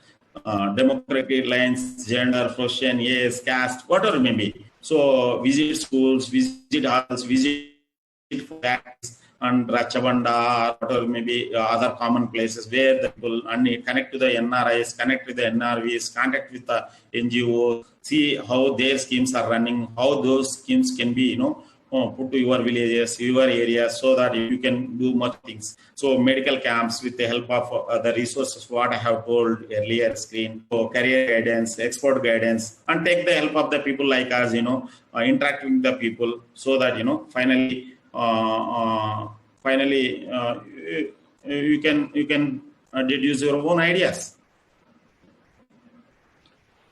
demographic lines, gender, profession, age, caste, whatever it may be. So visit schools, visit halls, visit facts and Rachabanda, or maybe other common places where the people connect to the NRIs, connect with the NRVs, connect with the NGOs, see how their schemes are running, how those schemes can be, put to your villages, your areas, so that you can do much things. So medical camps with the help of the resources, what I have told earlier screen, so career guidance, export guidance, and take the help of the people like us, interacting with the people, so that, finally, you can deduce your own ideas.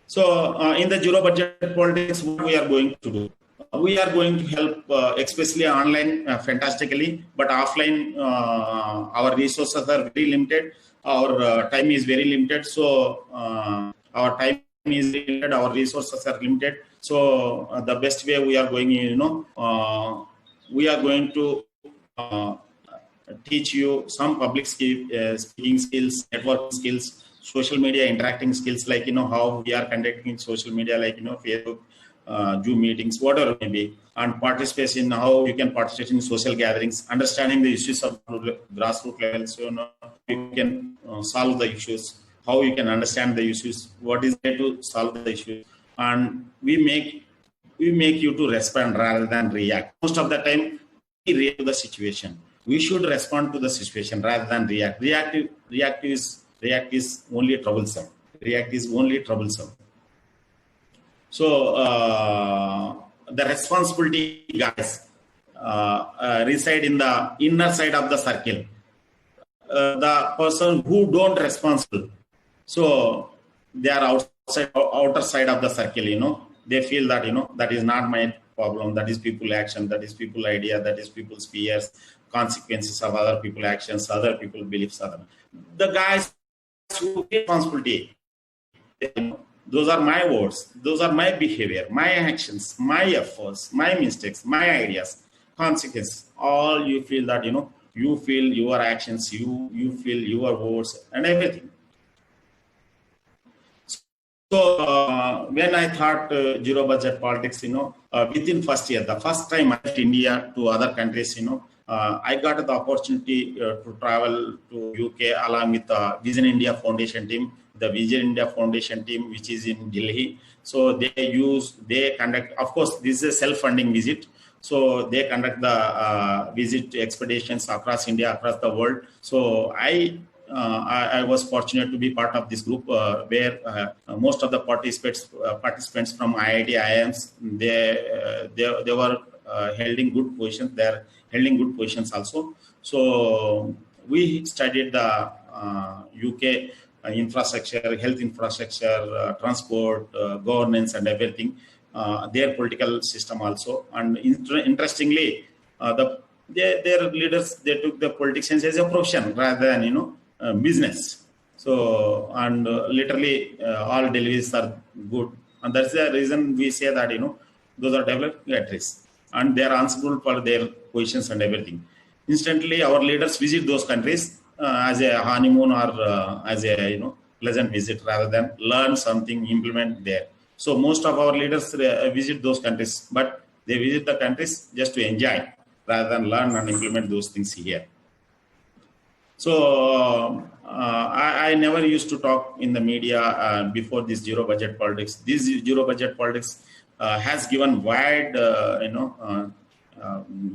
So in the zero budget politics, what we are going to do? We are going to help, especially online, fantastically, but offline, our resources are very limited. Our time is very limited. So our time is limited. Our resources are limited. So the best way we are going, we are going to teach you some public speaking skills, networking skills, social media interacting skills, like how we are conducting social media, like Facebook, Zoom meetings, whatever it may be, and participation, how you can participate in social gatherings, understanding the issues of grassroots level, so you can solve the issues, how you can understand the issues, what is there to solve the issues, and we make you to respond rather than react. Most of the time, we react to the situation. We should respond to the situation rather than react. React is only troublesome. React is only troublesome. So the responsibility guys reside in the inner side of the circle. The person who don't responsible, so they are outer side of the circle. They feel that that is not my problem. That is people action. That is people idea. That is people's fears, consequences of other people actions, other people beliefs. The guys who take responsibility. Those are my words. Those are my behavior, my actions, my efforts, my mistakes, my ideas, consequences. All you feel that you feel your actions, you feel your words and everything. So when I thought zero budget politics, within first year, the first time I left India to other countries, I got the opportunity to travel to UK along with the Vision India Foundation team. The Vision India Foundation team, which is in Delhi. So they conduct, of course, this is a self-funding visit. So they conduct the visit expeditions across India, across the world. So I was fortunate to be part of this group where most of the participants from IIT, IIMs, they were held in good positions. They're held in good positions also. So we studied the UK infrastructure, health infrastructure, transport, governance, and everything. Their political system also, and interestingly, their leaders, they took the politicians as a profession rather than business. So and literally all deliveries are good, and that's the reason we say that those are developed countries and they are answerable for their positions and everything. Instantly, our leaders visit those countries as a honeymoon or as a pleasant visit rather than learn something, implement there. So most of our leaders visit those countries, but they visit the countries just to enjoy rather than learn and implement those things here. So I never used to talk in the media before this zero budget politics. This zero budget politics has given wide,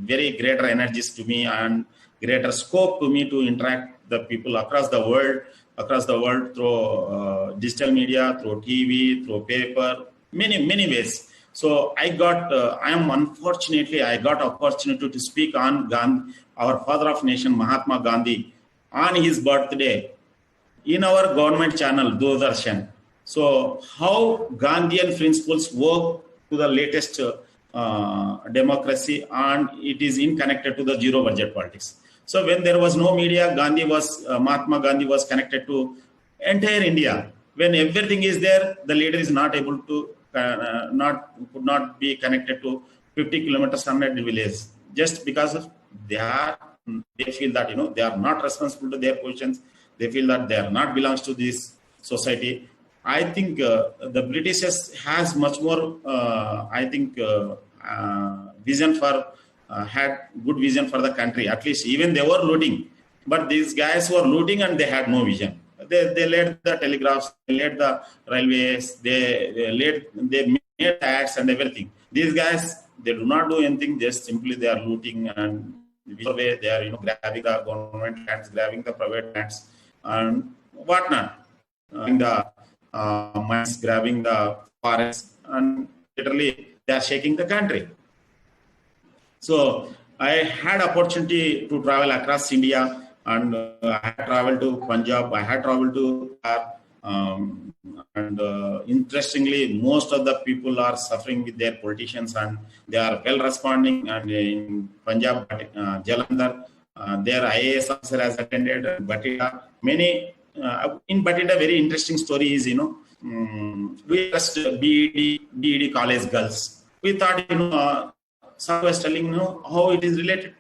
very greater energies to me and greater scope to me to interact the people across the world through digital media, through TV, through paper, many ways. So I got opportunity to speak on Gandhi, our father of nation, Mahatma Gandhi, on his birthday in our government channel, Doordarshan. So how Gandhian principles work to the latest democracy, and it is connected to the zero budget politics. So when there was no media, Mahatma Gandhi was connected to entire India. When everything is there, the leader is not able to could not be connected to 50 kilometers from the village, just because of they feel that they are not responsible to their positions. They feel that they are not belongs to this society. I think the Britishers has much more. Vision for had good vision for the country. At least even they were looting, but these guys were looting and they had no vision. They laid the telegraphs, they laid the railways, they made ads and everything. These guys, they do not do anything. Just simply they are looting, and way they are grabbing the government lands, grabbing the private lands, and whatnot. The mines, grabbing the forests, and literally they are shaking the country. So I had opportunity to travel across India, and I had traveled to Punjab, I had traveled to and interestingly, most of the people are suffering with their politicians, and they are well responding. And in Punjab, Jalandhar, their IAS officer has attended, Batida. In Batida, very interesting story is, we just BED college girls. We thought, Sir was telling how it is related,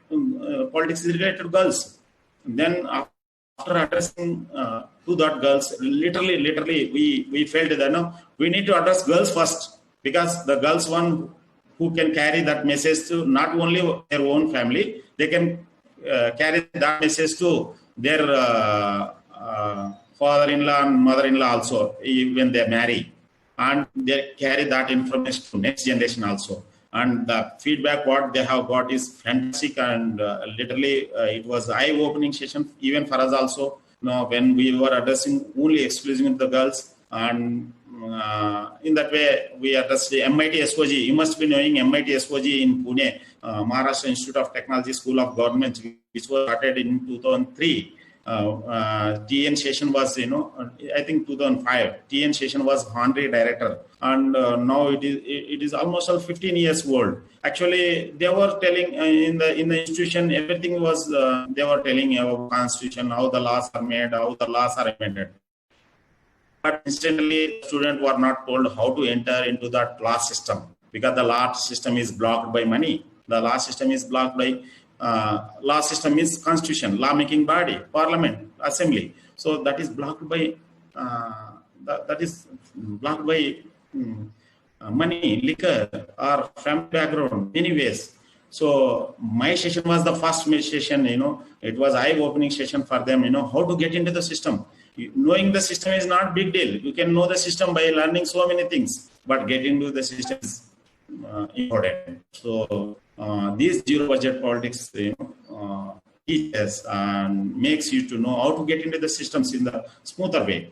politics is related to girls. Then after addressing to that girls, literally, we felt that we need to address girls first, because the girls one who can carry that message to not only their own family, they can carry that message to their father-in-law and mother-in-law also when they marry, and they carry that information to next generation also. And the feedback what they have got is fantastic, and literally it was eye-opening session even for us also. When we were addressing only exclusively the girls, and in that way we addressed the MIT SOG. You must be knowing MIT SOG in Pune, Maharashtra Institute of Technology School of Government, which was started in 2003. TN Session was, I think 2005. TN Session was honorary director, and now it is almost 15 years old. Actually, they were telling in the institution, everything was they were telling about constitution, how the laws are made, how the laws are amended. But instantly, students were not told how to enter into that law system, because the law system is blocked by money. The law system is blocked by law system is constitution, law-making body, parliament, assembly. So that is blocked by money, liquor, or family background, many ways. So my session was the first session. It was eye-opening session for them. How to get into the system. Knowing the system is not big deal. You can know the system by learning so many things, but getting into the system is important. So these zero budget politics teaches and makes you to know how to get into the systems in the smoother way.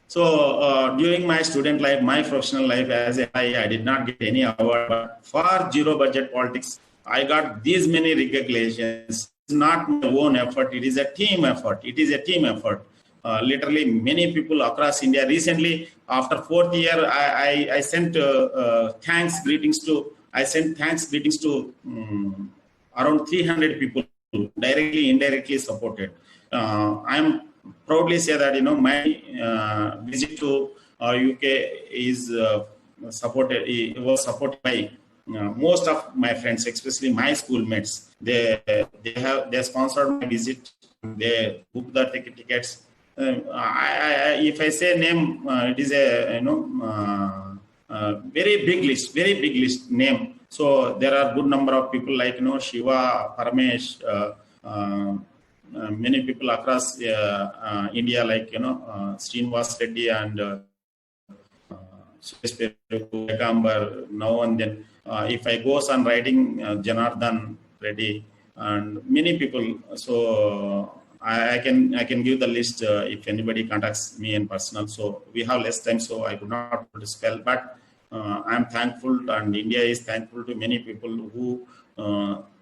So during my student life, my professional life as a I did not get any award, but for zero budget politics, I got these many recognitions. It's not my own effort. It is a team effort. Literally, many people across India. Recently, after fourth year, I sent thanks greetings to around 300 people, directly, indirectly supported. I am proudly say that my visit to UK is supported. It was supported by most of my friends, especially my schoolmates. They sponsored my visit. They booked the tickets, if I say name, it is a very big list name. So there are good number of people like Shiva, Paramesh, many people across India, like Srinivas Reddy and now and then. If I goes on writing Janardhan Reddy and many people, so I can give the list if anybody contacts me in personal. So we have less time, so I could not spell, but I am thankful, and India is thankful to many people who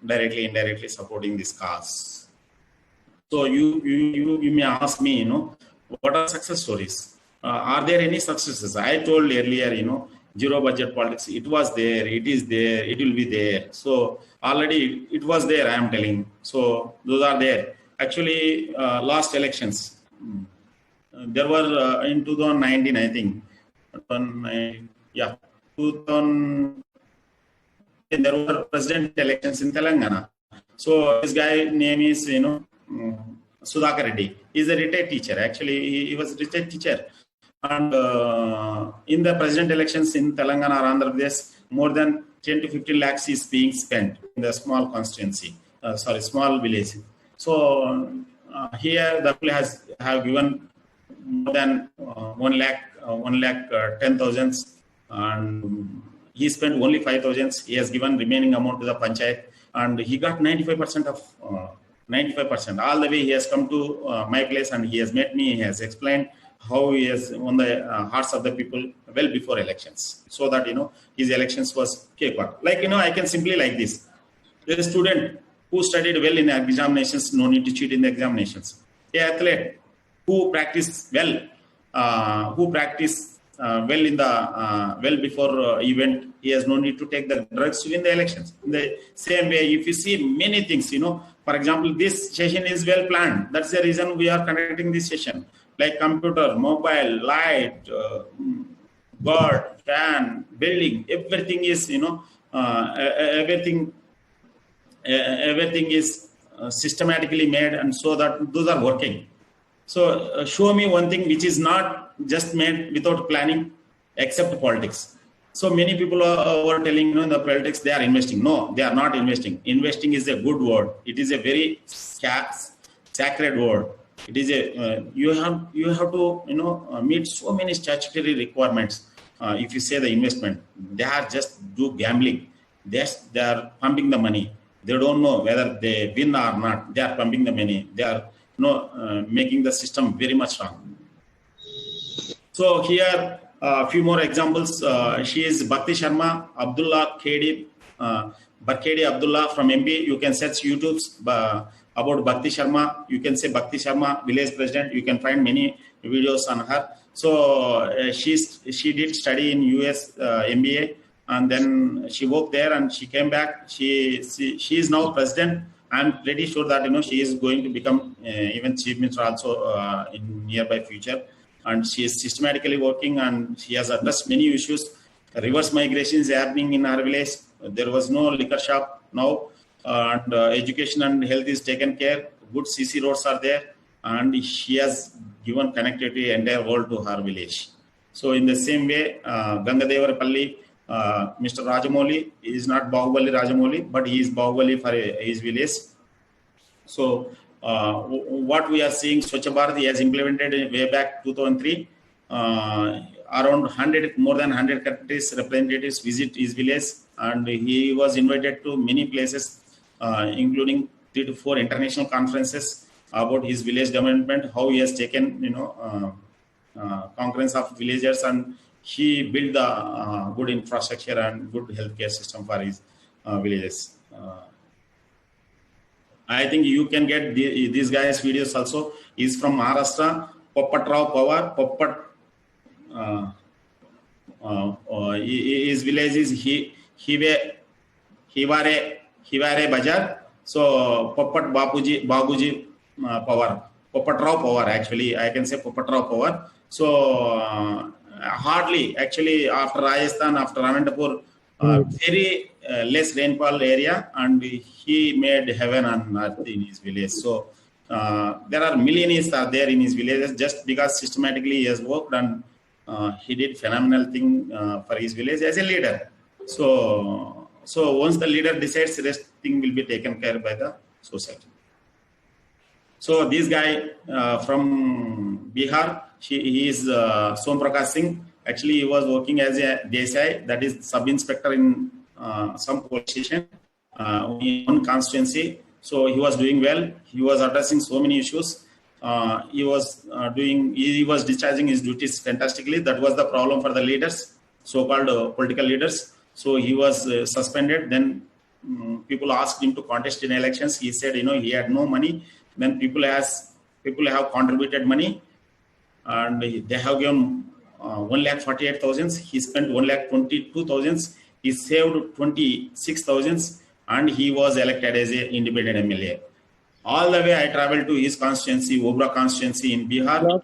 directly, indirectly supporting this cause. So you may ask me, what are success stories? Are there any successes? I told earlier, zero budget politics. It was there. It is there. It will be there. So already it was there. I am telling. So those are there. Actually, last elections, there were in 2019, I think. 2000. There were president elections in Telangana. So this guy name is Sudhakar Reddy. He's a retired teacher. Actually, he was a retired teacher. And in the president elections in Telangana or Andhra Pradesh, more than 10 to 15 lakhs is being spent in the small constituency, small village. So here the people have given more than 1 lakh 10,000, and he spent only 5,000. He has given remaining amount to the panchayat, and he got 95% of 95%. All the way he has come to my place, and he has met me. He has explained how he has won the hearts of the people well before elections, so that his elections was cakewalk. Like I can simply like this: there is a student who studied well in examinations, no need to cheat in the examinations. A athlete who practiced well, well in the well before event, he has no need to take the drugs to win the elections. In the same way, if you see many things, for example, this session is well planned. That's the reason we are conducting this session. Like computer, mobile, light, bird, fan, building, everything is everything is systematically made, and so that those are working. So show me one thing which is not just made without planning, except politics. So many people are telling, in the politics they are investing. No, they are not investing. Investing is a good word. It is a very sacred word. It is a you have to meet so many statutory requirements. If you say the investment, they are just do gambling. They are pumping the money. They don't know whether they win or not. They are pumping the money. They are making the system very much wrong. So here a few more examples. She is Bhakti Sharma Abdullah Khedi, Barkhedi Abdullah from MP. You can search YouTube about Bhakti Sharma. You can say Bhakti Sharma village president. You can find many videos on her. So she did study in US MBA, and then she worked there, and she came back. She is now president. I'm pretty sure that she is going to become even chief minister also in nearby future. And she is systematically working, and she has addressed many issues. Reverse migration is happening in our village. There was no liquor shop now, and education and health is taken care. Good CC roads are there, and she has given connectivity entire world to her village. So in the same way, Gangadevarapalli, Mr. Rajamouli is not Bahubali Rajamouli, but he is Bahubali for his village. So what we are seeing, Swachh Bharat, he has implemented way back 2003. Around more than 100 countries representatives visit his village, and he was invited to many places, including 3 to 4 international conferences about his village development, how he has taken concurrence of villagers, and he built the good infrastructure and good healthcare system for his villages. I think you can get these guys' videos also. He's from Maharashtra. Poppatrao Pawar. His village is Hivare Bajar. So Poppat Babuji Pawar. Poppatrao Pawar, actually. I can say Poppatrao Pawar. So hardly, actually, after Rajasthan, after Anantapur, very less rainfall area, and he made heaven on earth in his village. So there are millionaires are there in his villages just because systematically he has worked and he did phenomenal thing for his village as a leader. So once the leader decides, rest thing will be taken care by the society. So this guy from Bihar, he is Som Prakash Singh. Actually, he was working as a Desai, that is sub-inspector in some police station in one constituency. So he was doing well. He was addressing so many issues. He was discharging his duties fantastically. That was the problem for the leaders, so-called political leaders. So he was suspended. Then people asked him to contest in elections. He said, he had no money. Then people have contributed money, and they have given 1,48,000. He spent 1,22,000. He saved 26,000, and he was elected as an independent MLA. All the way I traveled to his constituency, Obra constituency in Bihar.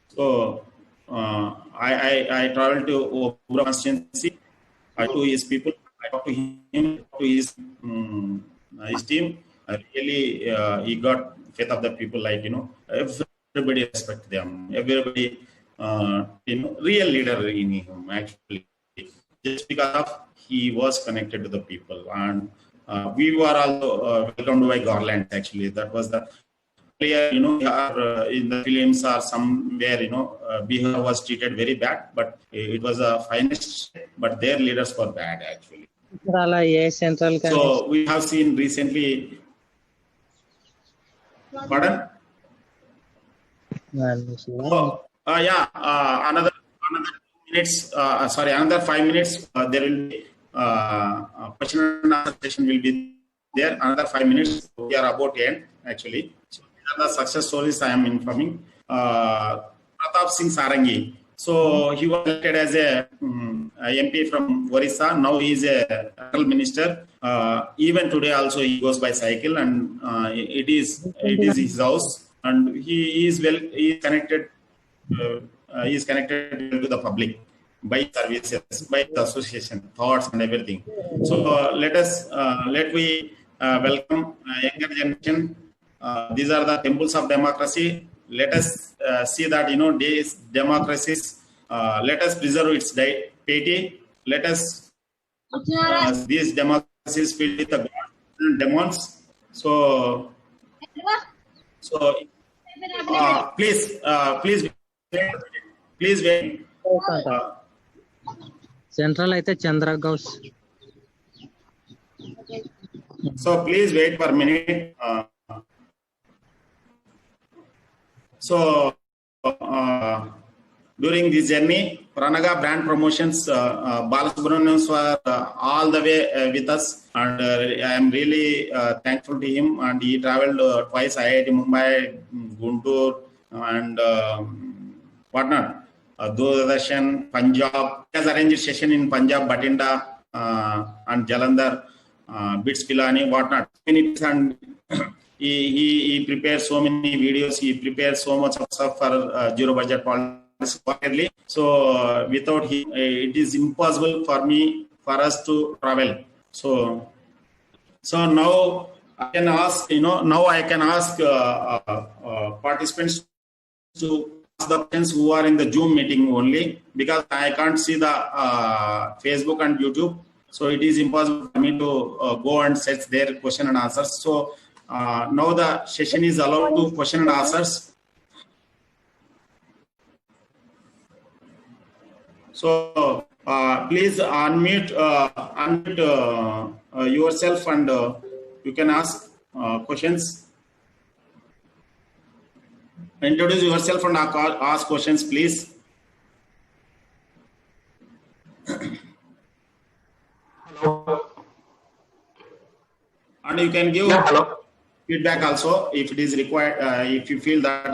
So I traveled to Obra constituency. I talked to his people. I talked to him, to his team. Really, he got faith of the people. Everybody respect them. Everybody, real leader in him actually. Just because of he was connected to the people, and we were also welcomed by Garland. Actually, that was the player. In the films or somewhere, Bihar was treated very bad, but it was a finest. But their leaders were bad actually. So we have seen recently. Pardon? Another 2 minutes. Another 5 minutes. There will be question and answer session will be there. Another 5 minutes. We are about to end actually. So these are the success stories I am informing. Pratap Singh Sarangi. So he was elected as a MP from Orissa. Now he is a federal minister. Even today also he goes by cycle, and it is his house. And he is connected. He is connected to the public by services, by the association, thoughts, and everything. So let me welcome younger generation. These are the temples of democracy. Let us see that these democracies. Let us preserve its piety. Let us these democracies filled with the gods and demons. So please wait. Central aithe Chandra Ghosh. So please wait for a minute. During this journey, Pranaga Brand Promotions, Balasubramanian were all the way with us, and I am really thankful to him. And he traveled twice, IIT Mumbai, Guntur, and whatnot. Doordarshan, Punjab. He has arranged a session in Punjab, Batinda, and Jalandhar, Bits Pilani, whatnot. And he prepared so many videos. He prepared so much of stuff for zero budget policy. So without him, it is impossible for us to travel. So now I can ask, participants to ask the questions who are in the Zoom meeting only, because I can't see the Facebook and YouTube. So it is impossible for me to go and set their question and answers. So now the session is allowed to question and answers. So please unmute yourself, and you can ask questions. Introduce yourself and ask questions, please. Hello. And you can give feedback also if it is required. If you feel that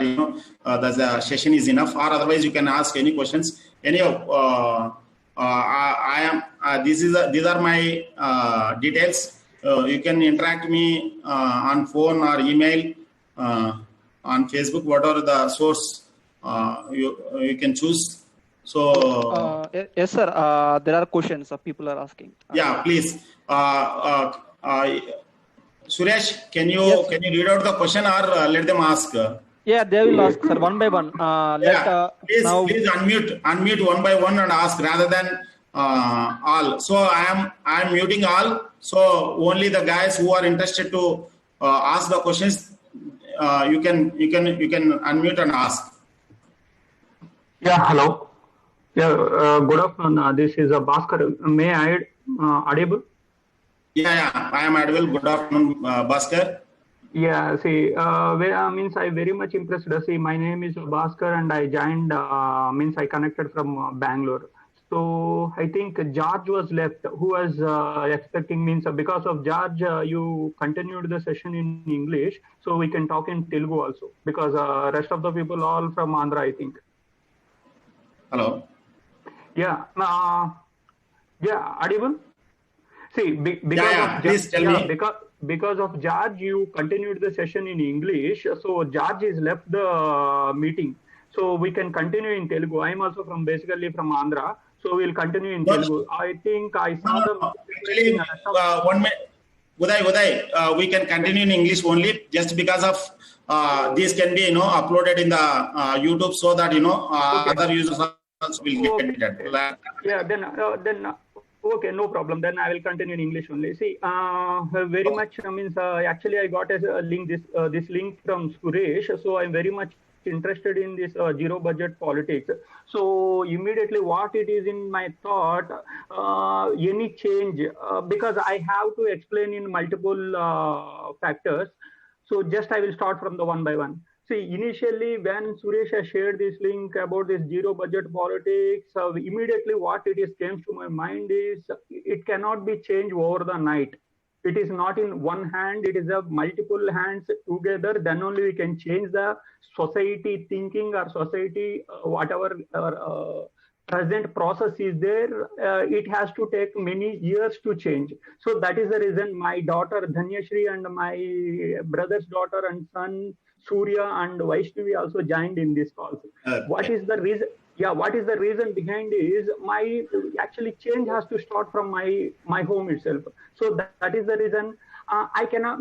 the session is enough, or otherwise you can ask any questions. Anyhow, these are my details. You can interact me on phone or email, on Facebook, whatever the source you can choose. So yes, sir. There are questions people are asking. Yeah, please. Suresh, can you Yes. read out the question or let them ask? Yeah, they will ask, sir, one by one. Please unmute one by one and ask rather than all. So I am muting all. So only the guys who are interested to ask the questions, you can unmute and ask. Yeah, hello. Yeah, good afternoon. This is Bhaskar. May I audible? Yeah, I am audible. Good afternoon, Bhaskar. Yeah, see, means I very much impressed. See, my name is Bhaskar and I joined, means I connected from Bangalore. So I think George was left, who was expecting, means because of George, you continued the session in English, so we can talk in Telugu also, because rest of the people all from Andhra, I think. Hello. Yeah, audible? See, Please tell me. Because of George, you continued the session in English. So George is left the meeting. So we can continue in Telugu. I am also basically from Andhra. So we'll continue in Telugu. I think I saw Actually, 1 minute. Uday, we can continue in English only just because of these can be uploaded in the YouTube so that Okay. other users also will get it. Yeah, then okay, no problem. Then I will continue in English only. See, very much means actually I got a link this link from Suresh. So I'm very much interested in this zero budget politics. So immediately what it is in my thought, any change, because I have to explain in multiple factors. So just I will start from the one by one. See, initially when Suresh has shared this link about this zero budget politics, immediately what it is came to my mind is it cannot be changed over the night. It is not in one hand, it is a multiple hands together, then only we can change the society thinking or society, whatever present process is there, it has to take many years to change. So that is the reason my daughter Dhanyashri and my brother's daughter and son Surya and Vaishnavi also joined in this call. What is the reason? Yeah, what is the reason behind is my actually change has to start from my home itself. So that is the reason I cannot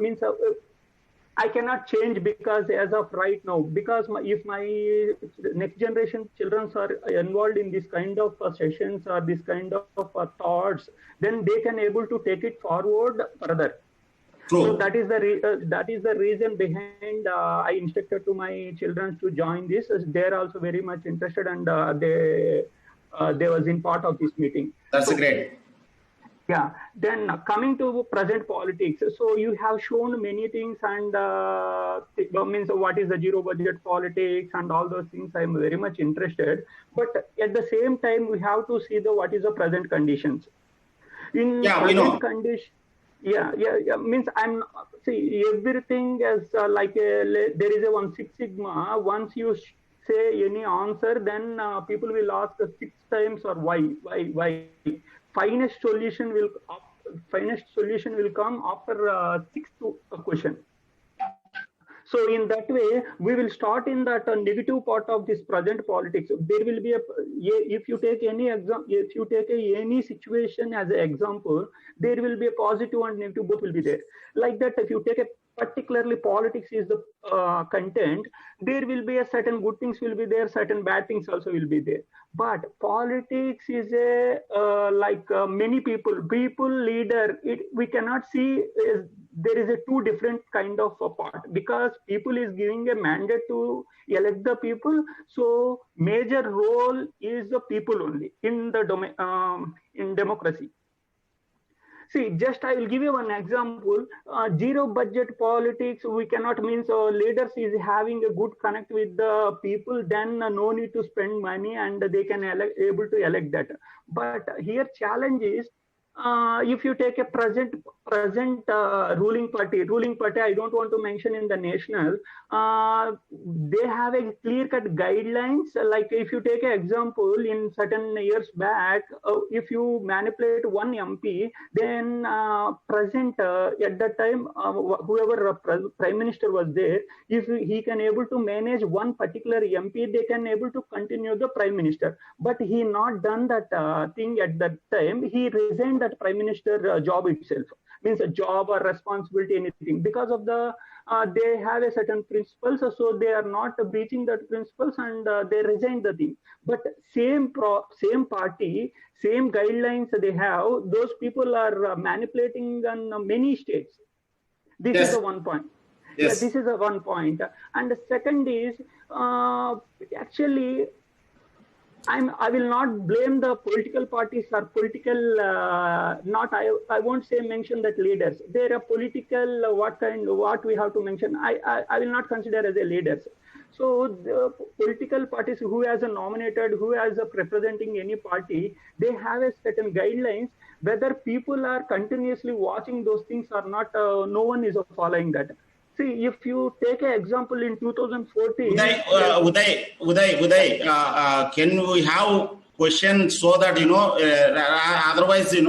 I cannot change because as of right now, because if my next generation children are involved in this kind of sessions or this kind of thoughts, then they can able to take it forward further. True. So that is the reason behind I instructed to my children to join this. They're also very much interested and they was in part of this meeting. That's great. Yeah. Then coming to present politics. So you have shown many things and means what is the zero budget politics and all those things. I'm very much interested. But at the same time, we have to see what is the present conditions. In present condition. Yeah. Means see everything as like there is a one Six Sigma. Once you say any answer, then people will ask 6 times or why. Finest solution will come after sixth question. So in that way, we will start in that negative part of this present politics. There will be if you take any any situation as an example, there will be a positive and negative, both will be there. Like that, if you take a particularly politics is the content, there will be a certain good things will be there, certain bad things also will be there. But politics is a many people leader. We cannot see there is a two different kind of a part, because people is giving a mandate to elect the people. So major role is the people only in the in democracy. See, just I will give you one example. Zero budget politics, we cannot means leaders is having a good connect with the people, then no need to spend money and they can able to elect that. But here challenge is, if you take a present ruling party, I don't want to mention in the national, they have a clear-cut guidelines. Like if you take an example, in certain years back, if you manipulate one MP, then present at that time, whoever prime minister was there, if he can able to manage one particular MP, they can able to continue the prime minister. But he not done that thing at that time. He resigned that prime minister job itself. means a job or responsibility, anything, because of the they have a certain principles, so they are not breaching that principles, and they resign the thing. But same party, same guidelines they have, those people are manipulating on many states. This is the one point. Yes. Yeah, this is the one point. And the second is actually, I will not blame the political parties or political, I won't say mention that leaders. They are political, what we have to mention. I will not consider as a leaders. So the political parties who has nominated, who has representing any party, they have a certain guidelines. Whether people are continuously watching those things or not, no one is following that. See, if you take an example in 2014. Uday, can we have questions so that, otherwise, it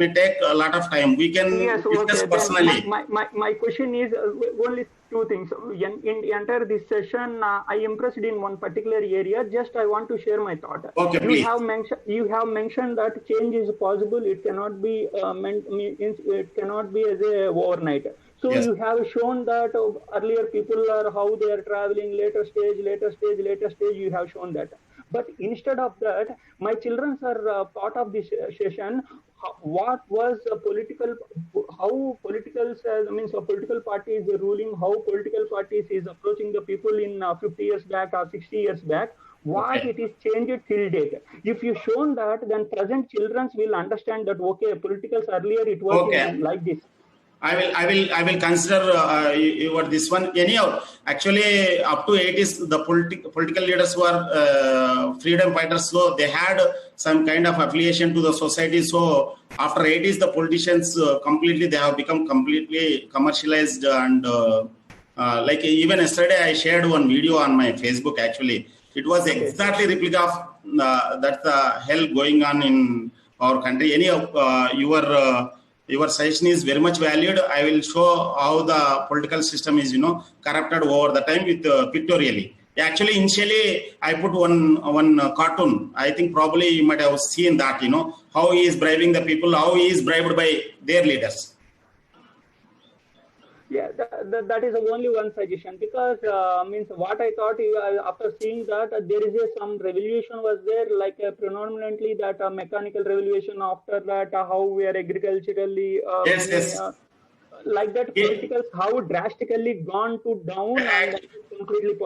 may take a lot of time. We can discuss personally. My question is only two things. In enter this session, I impressed in one particular area. Just I want to share my thought. Okay, please. You have mentioned that change is possible. It cannot be it cannot be as a overnight. So yes. You have shown that earlier people are how they are traveling, later stage. You have shown that. But instead of that, my children are part of this session. What was how political parties ruling, how political parties is approaching the people in 50 years back or 60 years back, what it is changed till date. If you shown that, then present children will understand that, okay, politicals earlier it was like this. I will consider this one. Anyhow, actually, up to 80s, the political leaders were freedom fighters, so they had some kind of affiliation to the society. So after 80s, the politicians they have become completely commercialized, and like even yesterday, I shared one video on my Facebook. Actually, it was exactly replica of that's the hell going on in our country. Anyhow, your suggestion is very much valued. I will show how the political system is, corrupted over the time with pictorially. Actually, initially, I put one cartoon. I think probably you might have seen that, how he is bribing the people, how he is bribed by their leaders. Yeah, that is only one suggestion, because means what I thought after seeing that there is some revolution was there, like predominantly that mechanical revolution. After that, how we are agriculturally like that, politicals how drastically gone to down and completely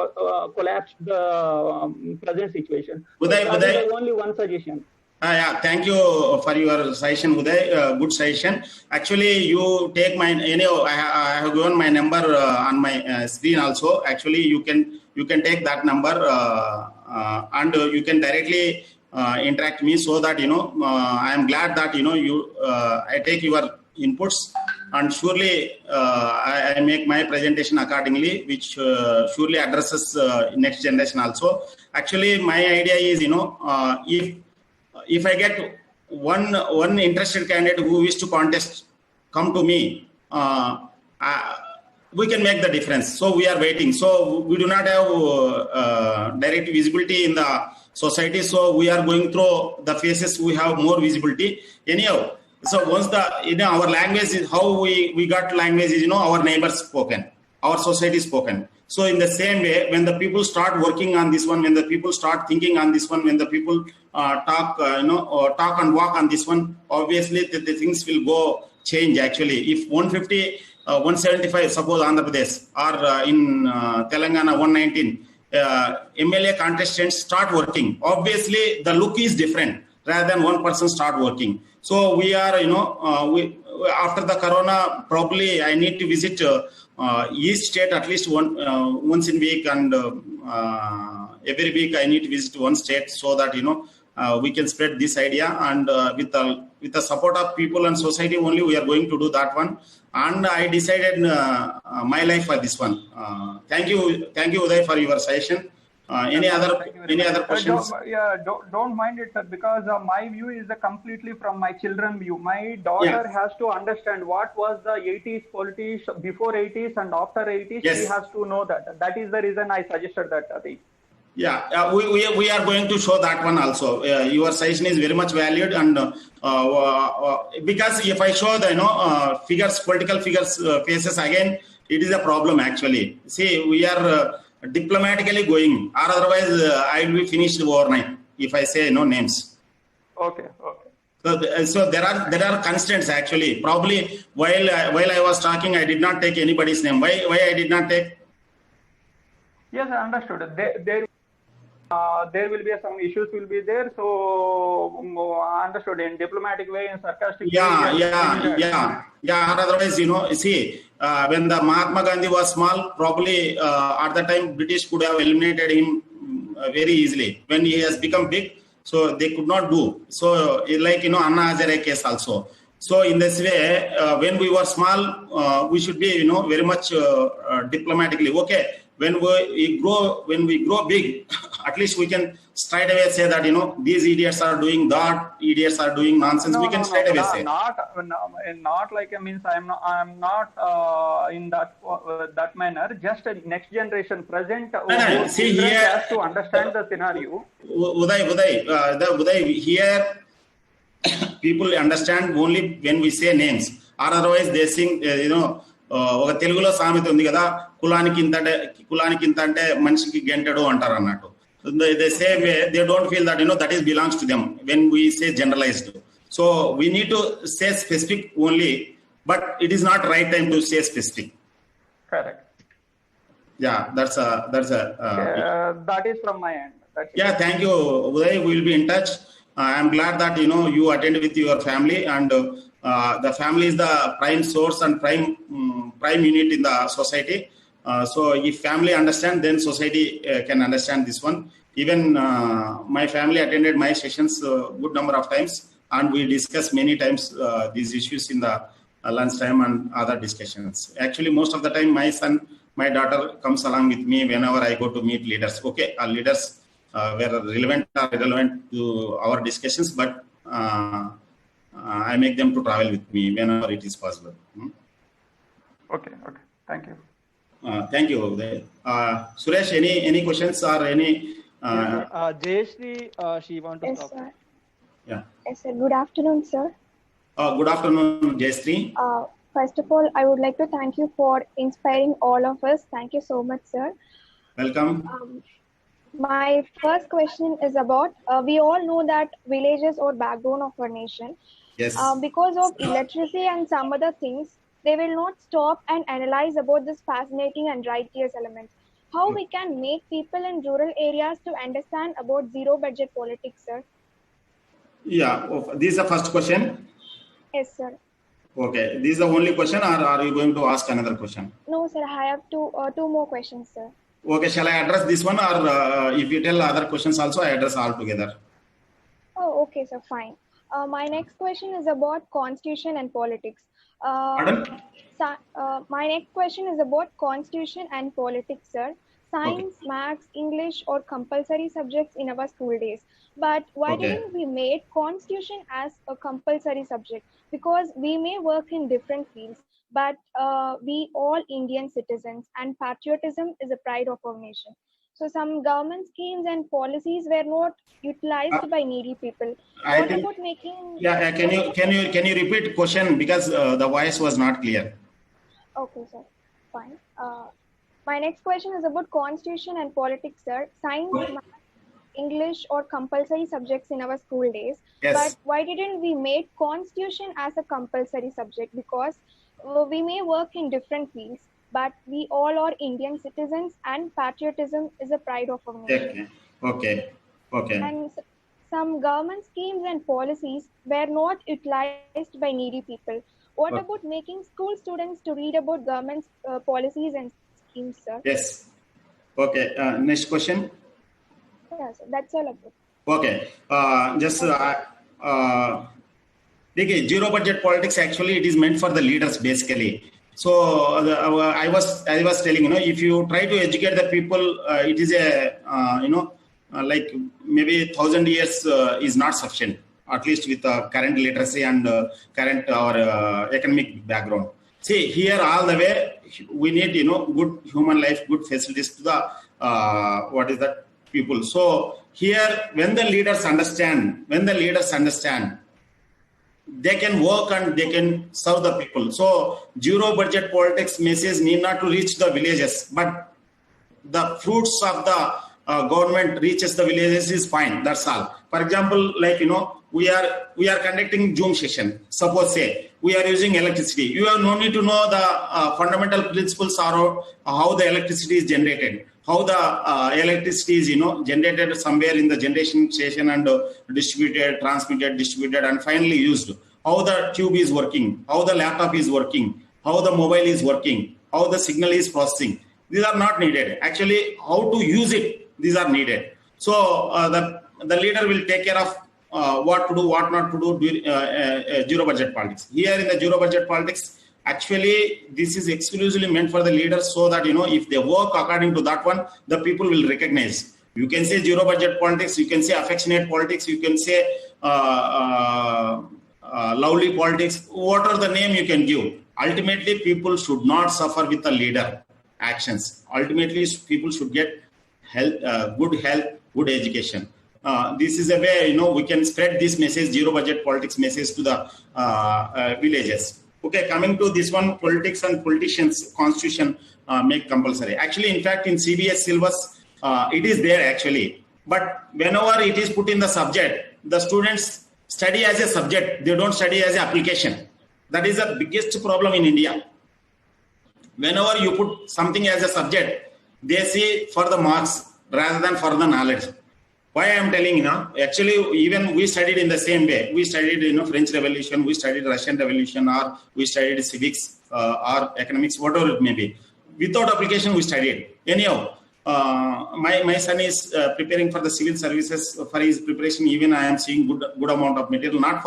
collapsed the present situation. That is only one suggestion. Thank you for your suggestion, Uday. Good suggestion. Actually, you take my, I have given my number on my screen also. Actually, you can take that number and you can directly interact me, so that, I am glad that, I take your inputs, and surely I make my presentation accordingly, which surely addresses next generation also. Actually, my idea is, if I get one interested candidate who wish to contest, come to me, we can make the difference. So we are waiting. So we do not have direct visibility in the society. So we are going through the phases. We have more visibility. Anyhow, so once our language is how we got language is, our neighbors spoken, our society spoken. So in the same way, when the people start working on this one, when the people start thinking on this one, when the people talk and walk on this one, obviously the things will go change. Actually, if 150, 175, suppose Andhra Pradesh, or in Telangana 119, MLA contestants start working, obviously the look is different rather than one person start working. So we are, after the corona, probably I need to visit each state at least once in a week, and every week I need to visit one state, so that we can spread this idea, and with the support of people and society only, we are going to do that one. And I decided my life for this one. Thank you, Uday, for your suggestion. Any other questions? Don't mind it, sir, because my view is completely from my children view. My daughter has to understand what was the 80s politics, before 80s and after 80s. Yes. She has to know that. That is the reason I suggested that thing. Yeah, we are going to show that one also. Your suggestion is very much valued, and because if I show the figures, political figures faces again, it is a problem actually. See, we are diplomatically going, or otherwise I will be finished overnight if I say no names. Okay. So there are constraints actually. Probably while I was talking, I did not take anybody's name. Why I did not take? Yes, I understood. There will be some issues will be there. So I understood in diplomatic way, in sarcastic way. Yeah. Otherwise, see, when the Mahatma Gandhi was small, probably at the time British could have eliminated him very easily. When he has become big, so they could not do. So like Anna Hazare case also. So in this way, when we were small, we should be very much diplomatically okay. When we grow big, at least we can straight away say that these idiots are doing that, idiots are doing nonsense. We can straight away say. Not like means I'm not in that manner. Just a next generation, present. See here has to understand the scenario. Uday, here people understand only when we say names. Or otherwise they sing, ఒక తెలుగులో సామెత ఉంది కదా, కులానికి ఇంత అంటే మనిషికి గంటడు అంటారు అన్నట్టు. They say they don't feel that that is belongs to them when we say generalized. So we need to say specific only, but it is not right time to say specific. Correct. Yeah, that's that is from my end. Thank you, Uday. We will be in touch. I am glad that you attend with your family, and the family is the prime source and prime unit in the society. So if family understand, then society can understand this one. Even my family attended my sessions good number of times, and we discussed many times these issues in the lunch time and other discussions. Actually, most of the time my daughter comes along with me whenever I go to meet leaders. Okay, our leaders were relevant or irrelevant to our discussions, but I make them to travel with me whenever it is possible. Okay. Thank you. Thank you. Suresh, any questions or any? Jayashree, she wants to talk. Sir. Yeah. Yes, sir. Good afternoon, sir. Good afternoon, Jayashree. First of all, I would like to thank you for inspiring all of us. Thank you so much, sir. Welcome. My first question is about, we all know that villages are backbone of our nation. Yes. Because of illiteracy and some other things, they will not stop and analyze about this fascinating and righteous elements. How we can make people in rural areas to understand about zero budget politics, sir? Yeah, this is the first question. Yes, sir. Okay, this is the only question, or are you going to ask another question? No, sir. I have two more questions, sir. Okay, shall I address this one, or if you tell other questions also, I address all together? Oh, okay, sir. Fine. My next question is about constitution and politics. Pardon? My next question is about constitution and politics, sir. Science, maths, English are compulsory subjects in our school days. But why didn't we make constitution as a compulsory subject? Because we may work in different fields, but we all Indian citizens, and patriotism is a pride of our nation. So some government schemes and policies were not utilized by needy people. What about making? Yeah, can you repeat question, because the voice was not clear. Okay, sir. Fine. My next question is about constitution and politics, sir. Science, math, English are compulsory subjects in our school days. Yes. But why didn't we make constitution as a compulsory subject? Because we may work in different fields, but we all are Indian citizens, and patriotism is a pride of our nation. Okay. And some government schemes and policies were not utilized by needy people. What about making school students to read about government policies and schemes, sir? Yes. Okay. Next question. Yes, that's all about. Okay. Zero budget politics, actually it is meant for the leaders basically. So I was telling, if you try to educate the people, it is like maybe 1,000 years is not sufficient, at least with current literacy and current our economic background. See, here all the way we need good human life, good facilities to the people. So here, when the leaders understand, they can work and they can serve the people. So zero budget politics message need not to reach the villages, but the fruits of the government reaches the villages is fine. That's all. For example, like, we are conducting Zoom session. Suppose say we are using electricity. You have no need to know the fundamental principles or how the electricity is generated. How the electricity is, generated somewhere in the generation station and distributed, transmitted, and finally used. How the tube is working, how the laptop is working, how the mobile is working, how the signal is processing. These are not needed. Actually, how to use it, these are needed. So the leader will take care of what to do, what not to do, zero budget politics. Here in the zero budget politics, actually, this is exclusively meant for the leaders so that, if they work according to that one, the people will recognize. You can say zero budget politics, you can say affectionate politics, you can say lovely politics, whatever the name you can give. Ultimately, people should not suffer with the leader actions. Ultimately, people should get good health, good education. This is a way, we can spread this message, zero budget politics message to the villages. Okay, coming to this one, politics and politicians, constitution make compulsory. Actually, in fact, in CBS syllabus, it is there actually. But whenever it is put in the subject, the students study as a subject, they don't study as an application. That is the biggest problem in India. Whenever you put something as a subject, they see for the marks rather than for the knowledge. Why I am telling actually, even we studied in the same way. We studied, French Revolution, we studied Russian Revolution, or we studied civics or economics, whatever it may be. Without application, we studied. Anyhow, my son is preparing for the civil services. For his preparation, even I am seeing good amount of material, not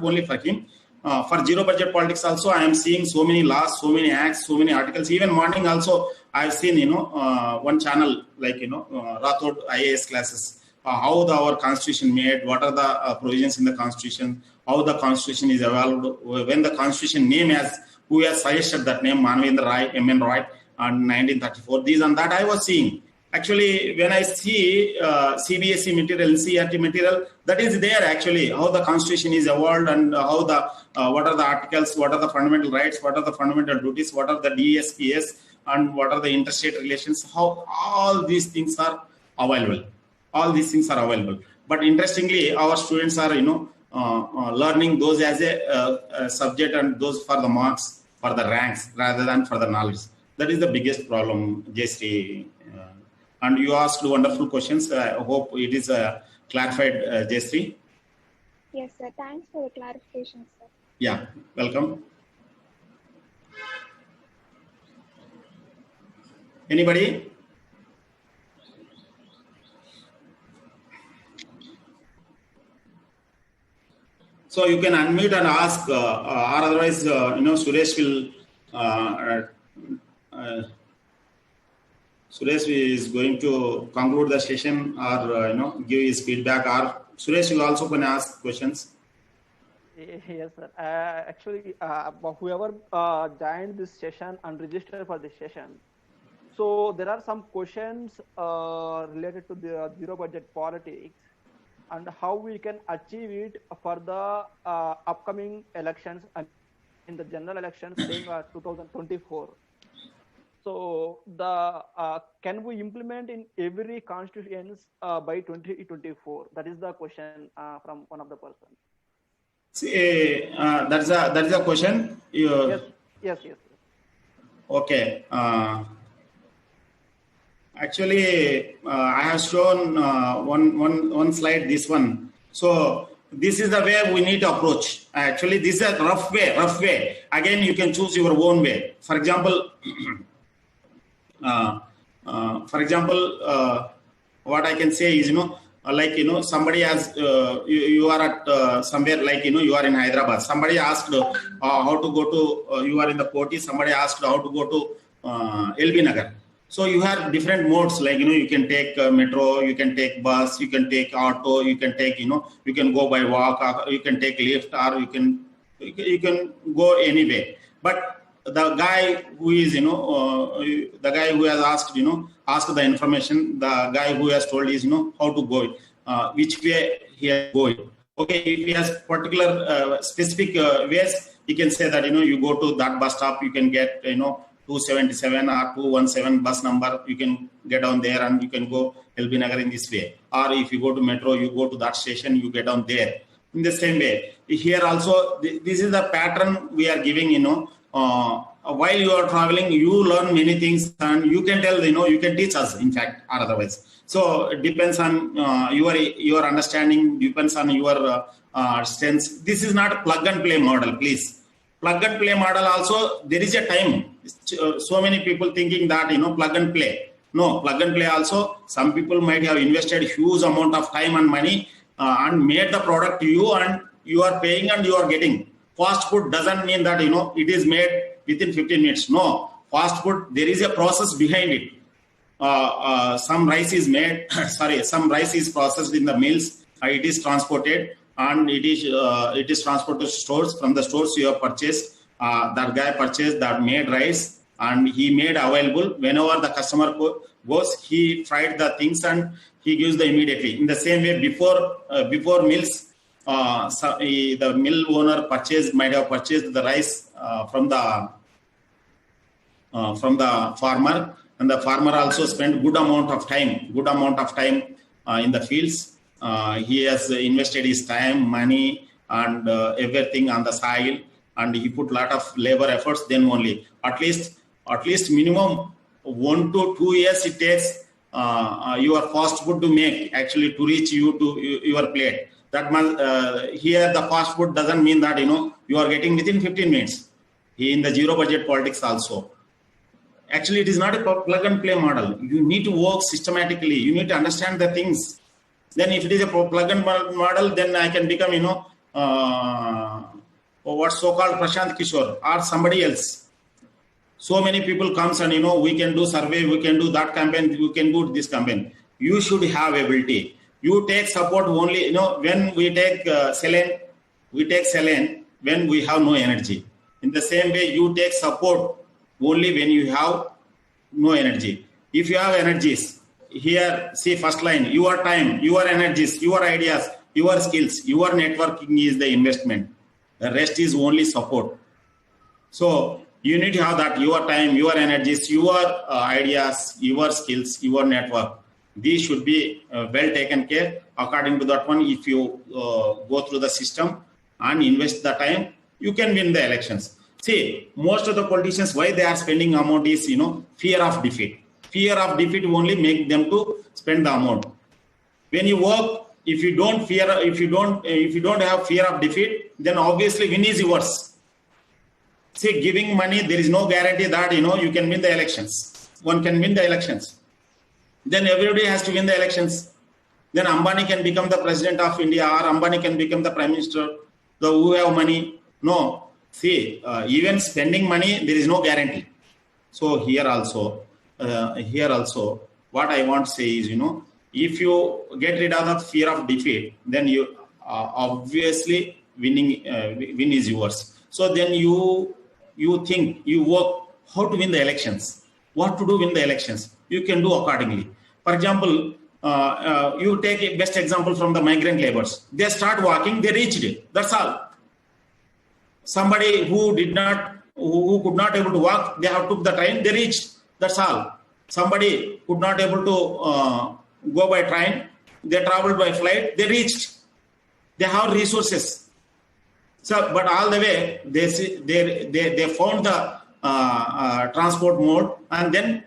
only for him. For zero budget politics also, I am seeing so many laws, so many acts, so many articles. Even morning also, I have seen, one channel like, Rathod IAS classes. How our constitution made, what are the provisions in the constitution, how the constitution is evolved, when the constitution name who has suggested that name, Manvendra Roy, M.N. Roy, in 1934, these and that I was seeing. Actually, when I see CBSE material, CRT material, that is there actually, how the constitution is evolved and how what are the articles, what are the fundamental rights, what are the fundamental duties, what are the DSPS, and what are the interstate relations, how all these things are available. All these things are available. But interestingly, our students are, learning those as a subject and those for the marks, for the ranks, rather than for the knowledge. That is the biggest problem, Jayshree. And you asked wonderful questions. I hope it is clarified, Jayshree. Yes, sir. Thanks for the clarification, sir. Yeah, welcome. Anybody? So you can unmute and ask, or otherwise, Suresh will. Suresh is going to conclude the session, or give his feedback. Or Suresh, you also can ask questions. Yes, sir. Actually, whoever joined this session and registered for this session, so there are some questions related to the zero budget politics and how we can achieve it for the upcoming elections and in the general elections being 2024. So can we implement in every constituents by 2024? That is the question from one of the persons. See, that is a question. Yes. Okay. Actually, I have shown one slide, this one. So this is the way we need to approach. Actually, this is a rough way. Again, you can choose your own way. For example, what I can say is, somebody has, you are at somewhere, like, you are in Hyderabad. Somebody asked how to go to, you are in the Koti, somebody asked how to go to LB Nagar. So you have different modes, like, you can take metro, you can take bus, you can take auto, you can take, you can go by walk, or you can take lift, or you can go anyway. But the guy who is, the guy who has asked, asked the information, the guy who has told is, how to go, which way he has going. Okay, if he has particular specific ways, he can say that, you go to that bus stop, you can get, 277 or 217 bus number, you can get down there and you can go LB Nagar in this way. Or if you go to metro, you go to that station, you get down there. In the same way, here also, this is the pattern we are giving, while you are traveling, you learn many things and you can tell, you can teach us, in fact, or otherwise. So it depends on your understanding, depends on your strengths. This is not a plug and play model, please. Plug and play model also, there is a time. So many people thinking that, plug and play. No, plug and play also, some people might have invested huge amount of time and money and made the product to you, and you are paying and you are getting. Fast food doesn't mean that, it is made within 15 minutes. No, fast food, there is a process behind it. Some rice is made, some rice is processed in the mills, it is transported, and it is transported to stores. From the stores you have purchased, that guy purchased that made rice, and he made available. Whenever the customer goes, he fried the things and he gives the immediately. In the same way, before mills, the mill owner might have purchased the rice from the farmer, and the farmer also spent good amount of time in the fields. He has invested his time, money, and everything on the soil, and he put lot of labor efforts. Then only at least minimum 1 to 2 years it takes your fast food to make, actually, to reach you to your plate. That here the fast food doesn't mean that you are getting within 15 minutes. In the zero budget politics also, actually it is not a plug and play model. You need to work systematically. You need to understand the things. Then if it is a plug and model, then I can become what so-called Prashant Kishore or somebody else. So many people comes and we can do survey, we can do that campaign, we can do this campaign. You should have ability. You take support only, when we take saline when we have no energy. In the same way, you take support only when you have no energy. If you have energies, here, see first line, your time, your energies, your ideas, your skills, your networking is the investment. The rest is only support. So you need to have that, your time, your energies, your ideas, your skills, your network. These should be well taken care. According to that one, if you go through the system and invest the time, you can win the elections. See, most of the politicians, why they are spending amount is, fear of defeat. Fear of defeat only make them to spend the amount. When you work, if you don't have fear of defeat, then obviously win is yours. See, giving money, there is no guarantee that, you can win the elections. One can win the elections. Then everybody has to win the elections. Then Ambani can become the president of India, or Ambani can become the prime minister, who have money. No. See, even spending money, there is no guarantee. So here also, what I want to say is, if you get rid of the fear of defeat, then you obviously win is yours. So then you think, you work how to win the elections, what to do win the elections. You can do accordingly. For example, you take a best example from the migrant laborers. They start walking, they reached it. That's all. Somebody who could not able to walk, they have took the train, they reached. That's all. Somebody could not able to go by train, they traveled by flight, they reached. They have resources. So, but all the way, they found the transport mode, and then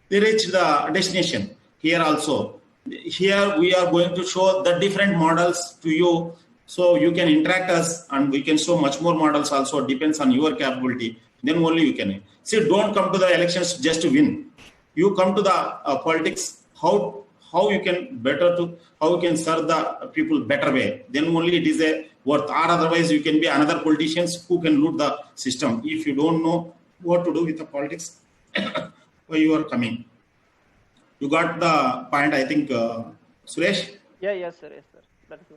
they reached the destination. Here also, here we are going to show the different models to you, so you can interact us, and we can show much more models also. Depends on your capability. Then only you can. See, don't come to the elections just to win. You come to the politics how you can serve the people better way. Then only it is a worth. Or otherwise, you can be another politicians who can loot the system. If you don't know what to do with the politics, where you are coming. You got the point, I think, Suresh? Yes, sir. That is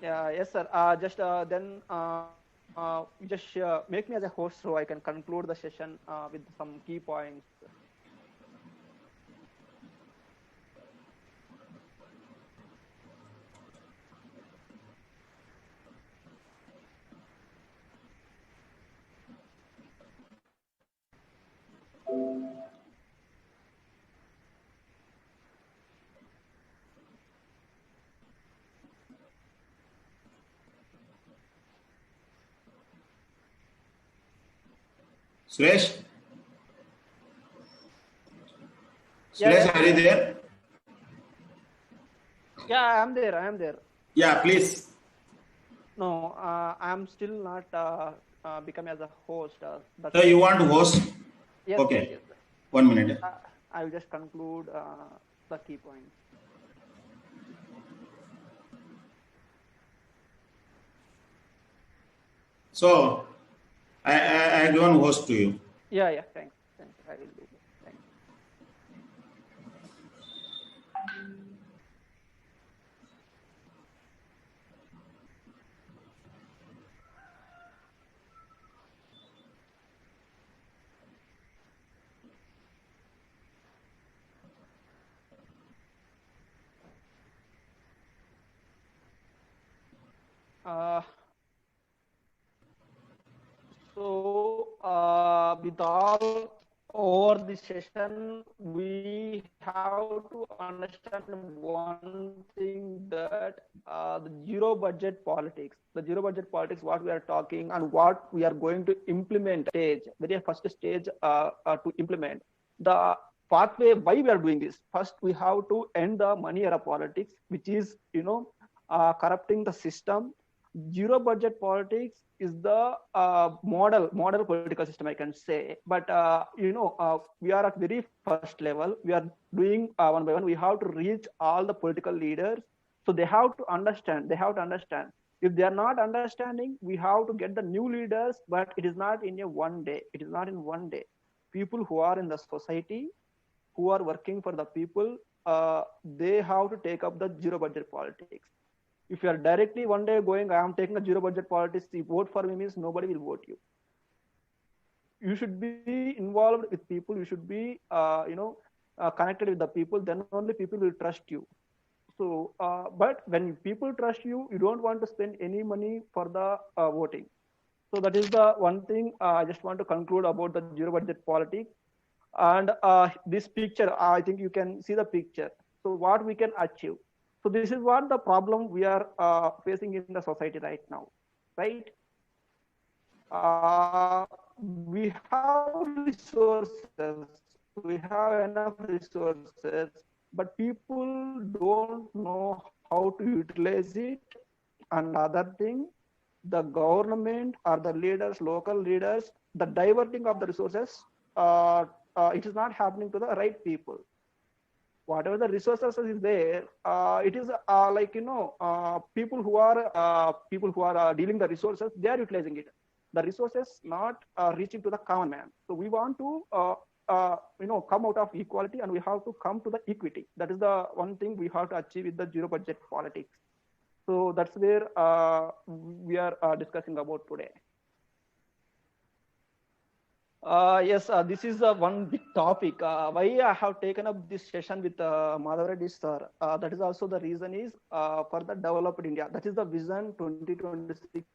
yes, sir. Just then you just make me as a host so I can conclude the session with some key points. Suresh? Yeah, Suresh, yeah. are you there? Yeah, I am there. I am there. Yeah, please. No, I am still not become as a host. That's So you want to host? yes, Okay. yes, yes. 1 minute. I will just conclude the key points. So I given host to you. Yeah, yeah. Thanks. Thanks. I will do that. Thanks. With all over the session, we have to understand one thing that the zero budget politics, what we are talking and what we are going to implement very first stage to implement the pathway why we are doing this. First, we have to end the money era politics, which is corrupting the system. Zero budget politics is the model political system, I can say. But we are at very first level. We are doing one by one. We have to reach all the political leaders, so they have to understand. If they are not understanding, we have to get the new leaders. But it is not in a one day. People who are in the society, who are working for the people, they have to take up the zero budget politics. If you are directly one day going, I am taking a zero budget politics, you vote for me means nobody will vote you. You should be involved with people. You should be, connected with the people. Then only people will trust you. So, but when people trust you, you don't want to spend any money for the voting. So that is the one thing I just want to conclude about the zero budget politics. And this picture, I think you can see the picture. So what we can achieve. So this is what the problem we are facing in the society right now, right? We have resources, we have enough resources, but people don't know how to utilize it. And other thing, the government or the leaders, local leaders, the diverting of the resources, it is not happening to the right people. Whatever the resources is there, it is people who are dealing the resources, they are utilizing it. The resources not reaching to the common man. So we want to come out of equality, and we have to come to the equity. That is the one thing we have to achieve with the zero budget politics. So that's where we are discussing about today. Yes, this is one big topic. Why I have taken up this session with Madhav Reddy sir. That is also the reason is for the developed India. That is the vision 2026.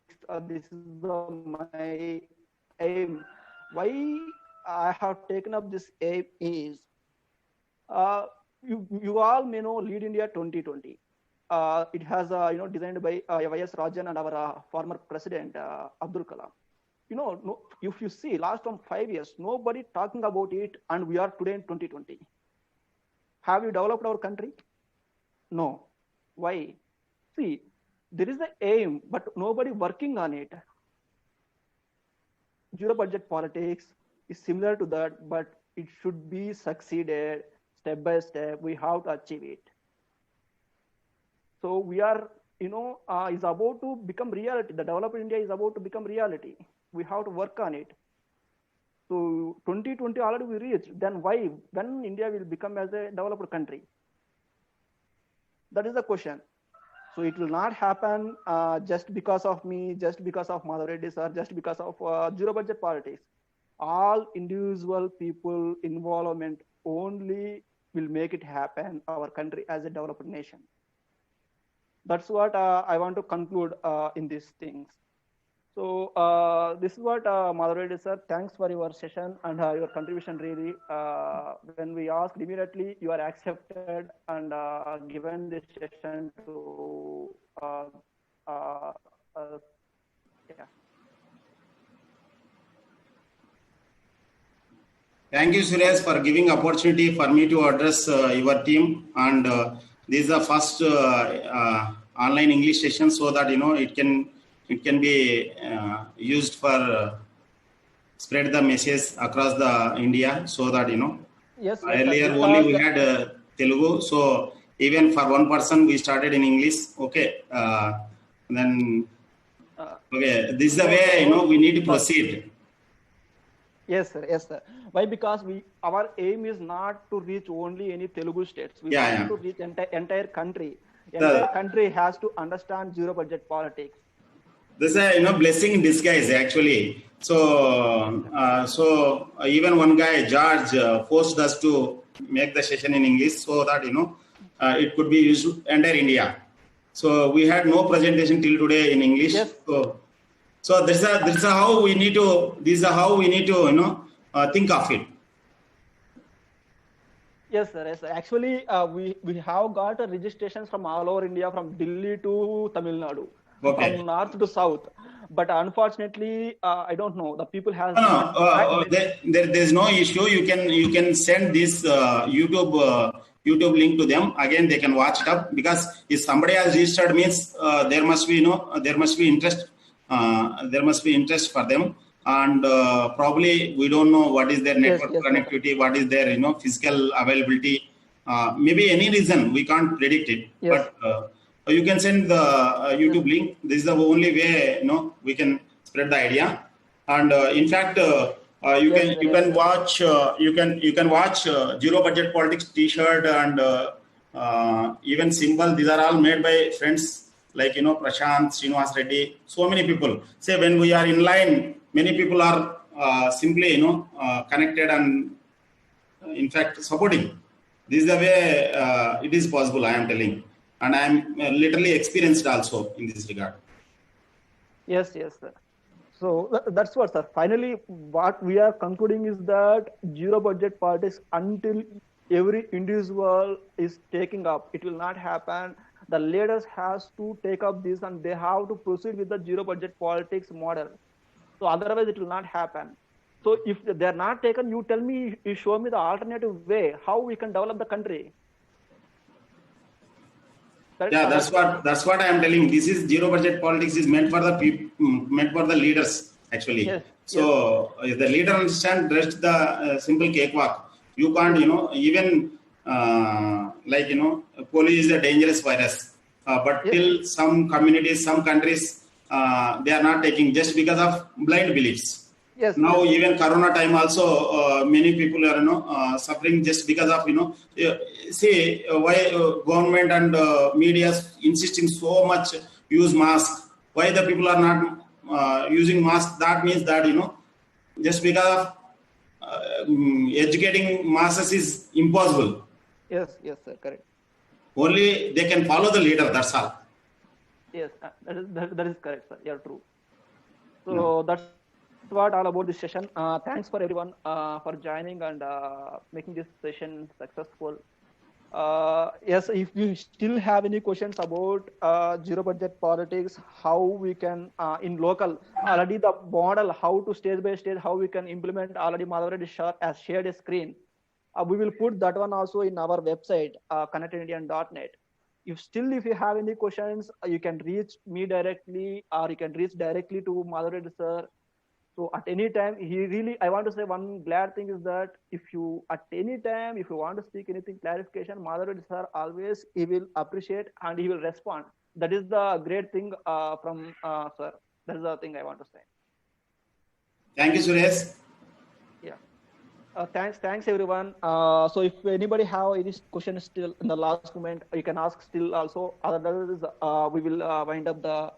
This is my aim. Why I have taken up this aim is you all may know Lead India 2020. It has designed by Y.S. Rajan and our former president Abdul Kalam. If you see last 5 years, nobody talking about it, and we are today in 2020. Have you developed our country? No. Why? See, there is the aim, but nobody working on it. Zero budget politics is similar to that, but it should be succeeded step by step. We have to achieve it. So we are, is about to become reality. The developed India is about to become reality. We have to work on it. So 2020 already we reached. Then why? When India will become as a developed country? That is the question. So it will not happen just because of me, just because of Madhav Reddy sir, just because of zero budget politics. All individual people involvement only will make it happen, our country as a developed nation. That's what I want to conclude in these things. So this is what Madhav Reddy sir, thanks for your session and your contribution really. When we asked immediately, you are accepted and given this session to yeah. Thank you, Suresh, for giving opportunity for me to address your team. And this is the first online English session, so that it can be used for spread the message across the India, so that Yes, earlier only we had Telugu, so even for one person we started in English. Okay, then okay, this is the way we need to proceed. Yes, sir. Yes, sir. Why? Because our aim is not to reach only any Telugu states. We Yeah, want to reach entire country. Entire country has to understand zero budget politics. This is a blessing in disguise, actually. So even one guy, George, forced us to make the session in English, so that it could be used entire India. So we had no presentation till today in English. Yes. So this is how we need to think of it. Yes, sir. Yes, sir. Actually, we have got registrations from all over India, from Delhi to Tamil Nadu, from north to south. But unfortunately, I don't know. The people have there's no issue. You can send this YouTube link to them. Again, they can watch it up, because if somebody has registered, means there must be interest. There must be interest for them, and probably we don't know what is their network connectivity, what is their physical availability. Maybe any reason, we can't predict it. Yes. But you can send the YouTube link. This is the only way we can spread the idea. And in fact, you can watch Zero Budget Politics T-shirt and even symbol. These are all made by friends like Prashant, Srinivas Reddy. So many people. Say when we are in line, many people are simply connected and in fact supporting. This is the way it is possible, I am telling. And I am literally experienced also in this regard. Yes, sir. So that's what, sir. Finally, what we are concluding is that zero budget politics, until every individual is taking up, it will not happen. The leaders has to take up this, and they have to proceed with the zero budget politics model. So otherwise, it will not happen. So if they are not taken, you tell me, you show me the alternative way how we can develop the country. That's what I am telling. This is zero budget politics is meant for the people, meant for the leaders actually. Yes. So if the leader understand, rest the simple cakewalk. You can't even polio is a dangerous virus, but till some communities, some countries, they are not taking, just because of blind beliefs. Yes. Now even Corona time also, many people are suffering just because of see why government and media insisting so much use mask. Why the people are not using mask? That means that just because of educating masses is impossible. Yes, sir, correct. Only they can follow the leader. That's all. Yes, that is correct, sir. You're true. So that's what all about this session. Thanks for everyone for joining and making this session successful. Yes, if you still have any questions about zero budget politics, how we can in local, already the model, how to stage by stage, how we can implement, already Madhav Reddy has shared a screen. We will put that one also in our website, connectedindian.net. If you have any questions, you can reach me directly, or you can reach directly to Madhav Reddy sir. So at any time, I want to say one glad thing is that if you want to speak anything, clarification, Madhav Reddy sir always, he will appreciate and he will respond. That is the great thing from sir. That is the thing I want to say. Thank you, Suresh. Yeah. Thanks everyone. So if anybody have any question still in the last moment, you can ask still also. Otherwise, we will wind up the